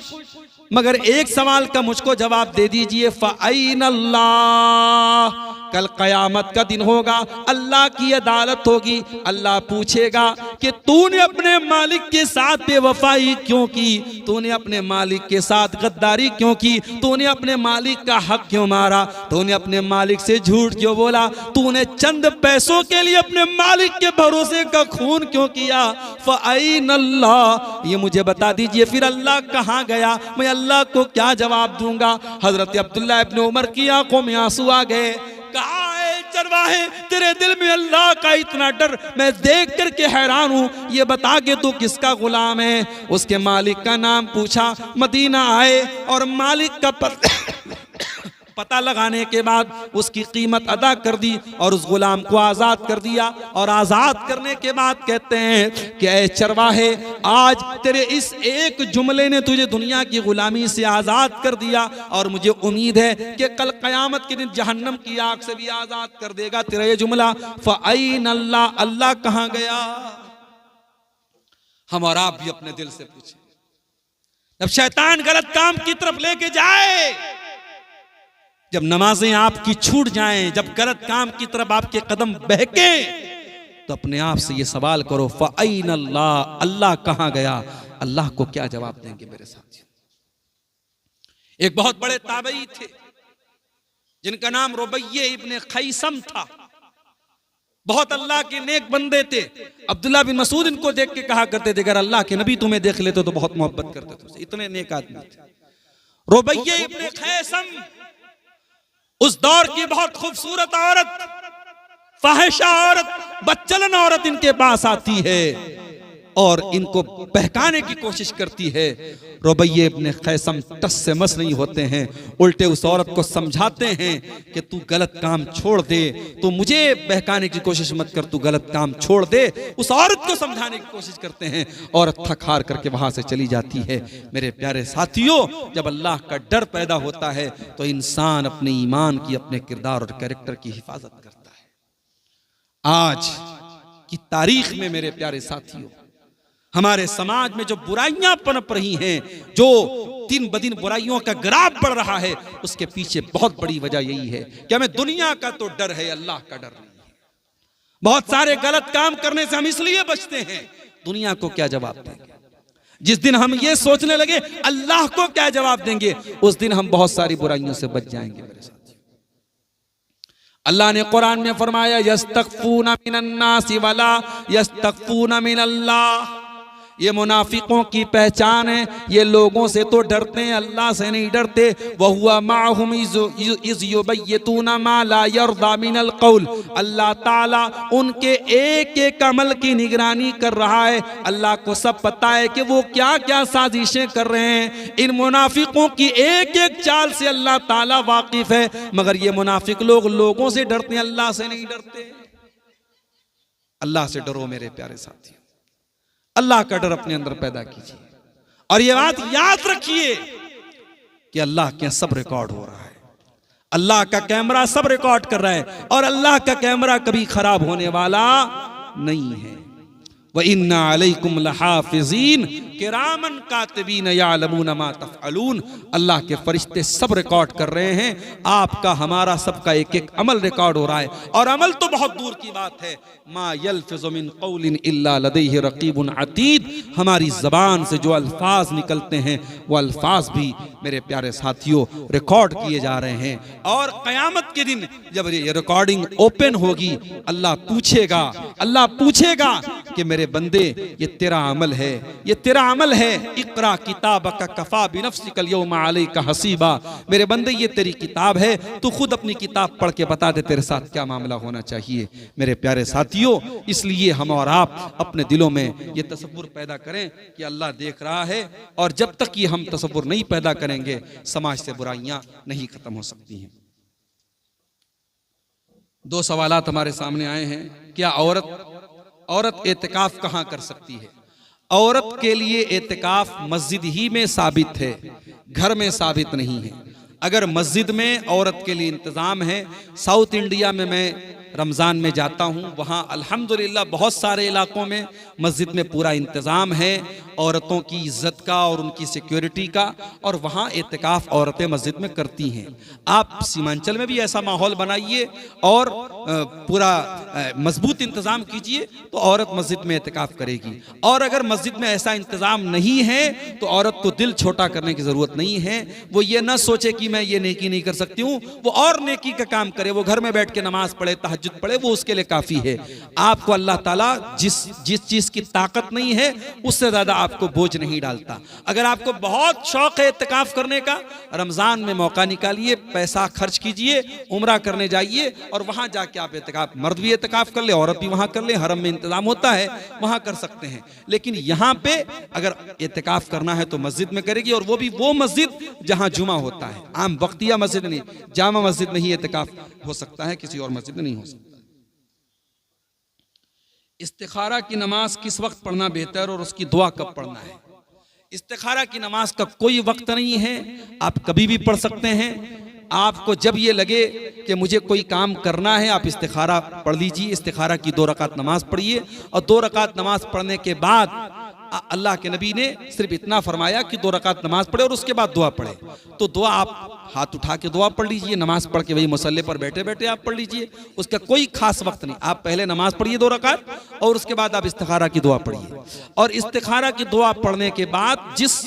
मगर एक सवाल का मुझको जवाब दे दीजिए, फ़अैन अल्लाह, कल कयामत का दिन होगा, अल्लाह की अदालत होगी, अल्लाह पूछेगा कि तूने अपने मालिक के साथ बेवफाई क्यों की, तूने अपने मालिक के साथ गद्दारी क्यों की, तूने अपने मालिक का हक क्यों मारा, तूने अपने मालिक से झूठ क्यों बोला, तूने चंद पैसों के लिए अपने मालिक के भरोसे का खून क्यों किया। फ़अैन अल्लाह, ये मुझे बता दीजिए, फिर अल्लाह कहाँ गया, मैं अल्लाह को क्या जवाब दूंगा। हजरत अब्दुल्लाह इब्न उमर की आंखों में आंसू आ गए। कहा, चरवाहे, तेरे दिल में अल्लाह का इतना डर मैं देख करके हैरान हूं, ये बता के तू किसका गुलाम है। उसके मालिक का नाम पूछा, मदीना आए और मालिक का पता लगाने के बाद उसकी कीमत अदा कर दी और उस गुलाम को आजाद कर दिया। और आजाद करने के बाद कहते हैं कि ऐ चरवाहे, आज तेरे इस एक जुमले ने तुझे दुनिया की गुलामी से आजाद कर दिया और मुझे उम्मीद है कि कल कयामत के दिन जहन्नम की आग से भी आजाद कर देगा। तेरा ये जुमला फ़अयन अल्लाह, अल्लाह कहां गया? हम और आप भी अपने दिल से पूछें, जब शैतान गलत काम की तरफ लेके जाए, जब नमाजें आपकी छूट जाएं, जब गलत काम की तरफ आपके कदम बहके, तो अपने आप से ये सवाल करो, फ़अयन अल्लाह, अल्लाह कहां गया? अल्लाह को क्या जवाब देंगे मेरे साथियों? एक बहुत बड़े ताबई थे जिनका नाम रुबैये इब्ने खैसम था। बहुत अल्लाह के नेक बंदे थे। अब्दुल्लाह बिन मसूद इनको देख के कहा करते थे, अगर अल्लाह के नबी तुम्हें देख लेते तो बहुत मोहब्बत करते थे। इतने नेक आदमी थे। रुबैये इब्ने खैसम उस दौर की बहुत खूबसूरत औरत, फाहिशा औरत, बच्चलन औरत इनके पास आती है और इनको बहकाने की कोशिश करती है। रुबैये इब्ने खैसम टस से मस नहीं होते हैं, उल्टे उस औरत को समझाते हैं कि तू गलत काम छोड़ दे, तू मुझे बहकाने की कोशिश मत कर, तू गलत काम छोड़ दे। उस औरत को समझाने की कोशिश करते हैं। औरत थक हार करके वहां से चली जाती है। मेरे प्यारे साथियों, जब अल्लाह का डर पैदा होता है तो इंसान अपने ईमान की, अपने किरदार और कैरेक्टर की हिफाजत करता है। आज की तारीख में मेरे प्यारे साथियों, हमारे समाज में जो बुराइयां पनप रही हैं, जो दिन ब दिन बुराइयों का ग्राफ बढ़ रहा है, उसके पीछे बहुत बड़ी वजह यही है कि हमें दुनिया का तो डर है, अल्लाह का डर नहीं है। बहुत सारे गलत काम करने से हम इसलिए बचते हैं, दुनिया को क्या जवाब देंगे। जिस दिन हम ये सोचने लगे अल्लाह को क्या जवाब देंगे, उस दिन हम बहुत सारी बुराइयों से बच जाएंगे। मेरे साथ अल्लाह ने कुरान में फरमाया, यस्तगफूना मिनन्नासी वला यस्तगफूना मिनल्लाह। ये मुनाफिकों की पहचान है। ये लोगों से तो डरते हैं, अल्लाह से नहीं डरते। वहुवा माहुम इज़ युबय्यतूना मा ला यर्दा मिनल क़ौल। अल्लाह ताला उनके एक एक अमल की निगरानी कर रहा है। अल्लाह को सब पता है कि वो क्या क्या साजिशें कर रहे हैं। इन मुनाफिकों की एक एक चाल से अल्लाह ताला वाकिफ है। मगर ये मुनाफिक लोग लोगों से डरते हैं, अल्लाह से नहीं डरते। अल्लाह से डरो मेरे प्यारे साथियों, अल्लाह का डर अपने अंदर पैदा कीजिए। और ये बात याद रखिए कि अल्लाह के सब रिकॉर्ड हो रहा है, अल्लाह का कैमरा सब रिकॉर्ड कर रहा है और अल्लाह का कैमरा कभी खराब होने वाला नहीं है। व इन्ना अलैकुम लहाफिज़ीन किरामन कातिबीन यालमून मा तफ़अलून। अल्लाह के फरिश्ते सब रिकॉर्ड कर रहे हैं। आपका, हमारा, सबका एक एक अमल रिकॉर्ड हो रहा है। और अमल तो बहुत दूर की बात है। मा यल्फ़िज़ु मिन क़ौलिन इल्ला लदैहि रक़ीबुन अतीद। हमारी ज़बान से जो अल्फाज निकलते हैं वो अल्फाज भी मेरे प्यारे साथियों रिकॉर्ड किए जा रहे हैं। और क़यामत के दिन जब ये रिकॉर्डिंग ओपन होगी, अल्लाह पूछेगा कि मेरे बंदे, ये तेरा अमल है, ये तेरा अमल है। इक़रा किताबका कफ़ा बिनफ़्सिकल यौमा अलैका हसीबा। मेरे बंदे, ये तेरी किताब है, तू खुद अपनी किताब पढ़ के बता दे तेरे साथ क्या मामला होना चाहिए। मेरे प्यारे साथियों, इसलिए हम और आप अपने दिलों में ये तसव्वुर पैदा करें कि अल्लाह देख रहा है। और जब तक ये हम तसव्वुर नहीं पैदा करेंगे, समाज से बुराइयां नहीं खत्म हो सकती हैं। दो सवालात हमारे सामने आए हैं। क्या औरत एतिकाफ कहाँ कर सकती है? औरत के लिए एतिकाफ मस्जिद ही में साबित है, घर में साबित नहीं है। अगर मस्जिद में औरत के लिए इंतज़ाम है, साउथ इंडिया में मैं रमज़ान में जाता हूँ, वहाँ अल्हम्दुलिल्लाह बहुत सारे इलाकों में मस्जिद में पूरा इंतज़ाम है औरतों की इज़्ज़त का और उनकी सिक्योरिटी का, और वहाँ एतिकाफ़ औरतें मस्जिद में करती हैं। आप सीमांचल में भी ऐसा माहौल बनाइए और पूरा मजबूत इंतज़ाम कीजिए तो औरत मस्जिद में एतिकाफ़ करेगी। और अगर मस्जिद में ऐसा इंतज़ाम नहीं है तो औरत को दिल छोटा करने की ज़रूरत नहीं है। वो ये ना सोचे कि मैं ये नेकी नहीं कर सकती हूँ, वो और नेकी का काम करे, वो घर में बैठ के नमाज पढ़े, तहज्जुद पढ़े, वो उसके लिए काफ़ी है। आपको अल्लाह ताला जिस चीज़ की ताकत नहीं है उससे ज़्यादा आपको बोझ नहीं डालता। अगर आपको बहुत शौक है इत्तिकाफ करने का, रमज़ान में मौका निकालिए, पैसा खर्च कीजिए, उम्रा करने जाइए और वहाँ जाके आप इत्तिकाफ, मर्द भी इत्तिकाफ कर ले, औरत भी वहाँ कर ले, हरम में इंतज़ाम होता है, वहाँ कर सकते हैं। लेकिन यहाँ पे अगर इत्तिकाफ करना है तो मस्जिद में करेगी, और वो भी वो मस्जिद जहां जुमा होता है, आम वक्तिया मस्जिद नहीं, जामा मस्जिद में ही इत्तिकाफ हो सकता है, किसी और मस्जिद में नहीं हो सकता। इस्तिखारा की नमाज किस वक्त पढ़ना बेहतर और उसकी दुआ कब पढ़ना है? इस्तिखारा की नमाज का कोई वक्त नहीं है, आप कभी भी पढ़ सकते हैं। आपको जब ये लगे कि मुझे कोई काम करना है, आप इस्तिखारा पढ़ लीजिए, इस्तिखारा की 2 रकात नमाज पढ़िए और 2 रकात नमाज पढ़ने के बाद अल्लाह के नबी ने सिर्फ इतना फरमाया कि 2 रकात नमाज पढ़े और उसके बाद दुआ पढ़े। तो दुआ आप हाथ उठा के दुआ पढ़ लीजिए, नमाज पढ़ के वही मुसल्ले पर बैठे बैठे आप पढ़ लीजिए, उसका कोई खास वक्त नहीं। आप पहले नमाज पढ़िए 2 रकात और उसके बाद आप इस्तिखारा की दुआ पढ़िए। और इस्तिखारा की दुआ पढ़ने के बाद जिस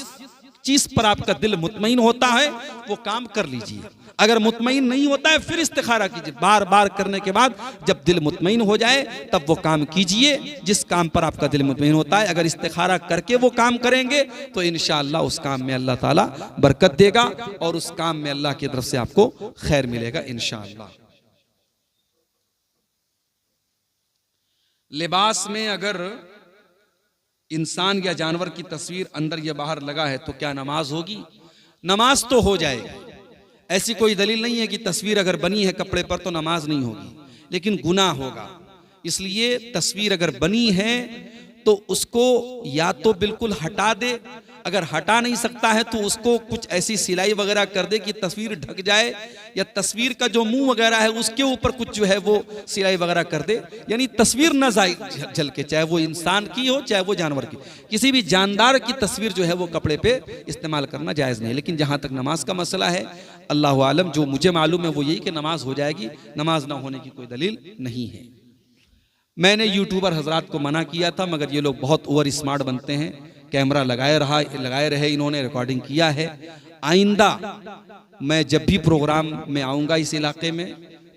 चीज पर आपका दिल मुतमईन होता है वो काम कर लीजिए। अगर मुतमईन नहीं होता है फिर इस्तिखारा कीजिए। बार बार करने के बाद जब दिल मुतमईन हो जाए तब वो काम कीजिए जिस काम पर आपका दिल मुतमईन होता है। अगर इस्तिखारा करके वो काम करेंगे तो इंशाअल्लाह उस काम में अल्लाह ताला बरकत देगा और उस काम में अल्लाह की तरफ से आपको खैर मिलेगा इंशाअल्लाह। लिबास में अगर इंसान या जानवर की तस्वीर अंदर या बाहर लगा है तो क्या नमाज होगी? नमाज तो हो जाएगी, ऐसी कोई दलील नहीं है कि तस्वीर अगर बनी है कपड़े पर तो नमाज नहीं होगी, लेकिन गुनाह होगा। इसलिए तस्वीर अगर बनी है तो उसको या तो बिल्कुल हटा दे, अगर हटा नहीं सकता है तो उसको कुछ ऐसी सिलाई वगैरह कर दे कि तस्वीर ढक जाए, या तस्वीर का जो मुंह वगैरह है उसके ऊपर कुछ जो है वो सिलाई वगैरह कर दे, यानी तस्वीर न झलके, चाहे वो इंसान की हो चाहे वो जानवर की। किसी भी जानदार की तस्वीर जो है वो कपड़े पे इस्तेमाल करना जायज़ नहीं। लेकिन जहाँ तक नमाज का मसला है, अल्लाह आलम, जो मुझे मालूम है वो यही कि नमाज हो जाएगी, नमाज ना होने की कोई दलील नहीं है। मैंने यूट्यूबर हजरात को मना किया था, मगर ये लोग बहुत ओवर स्मार्ट बनते हैं, कैमरा लगाए रहे, इन्होंने रिकॉर्डिंग किया है। आइंदा मैं जब भी प्रोग्राम में आऊँगा इस इलाके में,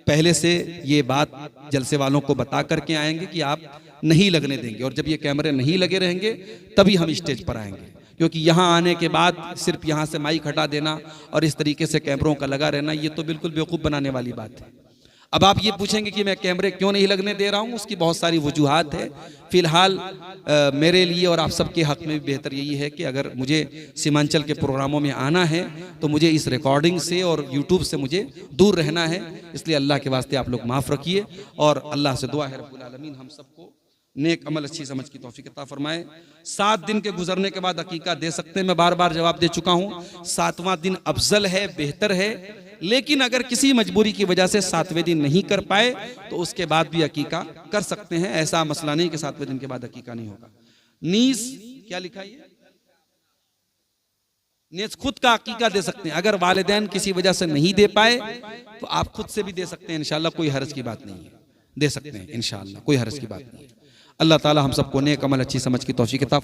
पहले से ये बात जलसे वालों को बता करके आएंगे कि आप नहीं लगने देंगे, और जब ये कैमरे नहीं लगे रहेंगे तभी हम स्टेज पर आएंगे। क्योंकि यहाँ आने के बाद सिर्फ यहाँ से माइक हटा देना और इस तरीके से कैमरों का लगा रहना, ये तो बिल्कुल बेवकूफ़ बनाने वाली बात है। अब आप ये पूछेंगे कि मैं कैमरे क्यों नहीं लगने दे रहा हूँ, उसकी बहुत सारी वजूहात है। फिलहाल मेरे लिए और आप सबके हक में भी बेहतर यही है कि अगर मुझे सीमांचल के प्रोग्रामों में आना है तो मुझे इस रिकॉर्डिंग से और यूट्यूब से मुझे दूर रहना है। इसलिए अल्लाह के वास्ते आप लोग माफ़ रखिए और अल्लाह से दुआ है रब्बुल आलमीन हम सबको नेक अमल अच्छी समझ की तौफीक अता फरमाए। 7 दिन के गुजरने के बाद अकीका दे सकते हैं, मैं बार बार जवाब दे चुका हूँ। 7वां दिन अफजल है, बेहतर है, लेकिन अगर किसी मजबूरी की वजह से 7वें दिन नहीं कर पाए तो उसके बाद भी अकीका कर सकते हैं। ऐसा मसला नहीं कि 7वें दिन के बाद अकीका नहीं होगा। नीस क्या लिखा है? नीस खुद का अकीका दे सकते हैं। अगर वालिदैन किसी वजह से नहीं दे पाए तो आप खुद से भी दे सकते हैं, इंशाअल्लाह कोई हर्ज की बात नहीं है, दे सकते हैं इंशाअल्लाह, कोई हर्ज की बात नहीं है। अल्लाह ताला हम सबको नेक अमल अच्छी समझ की तौफीक अता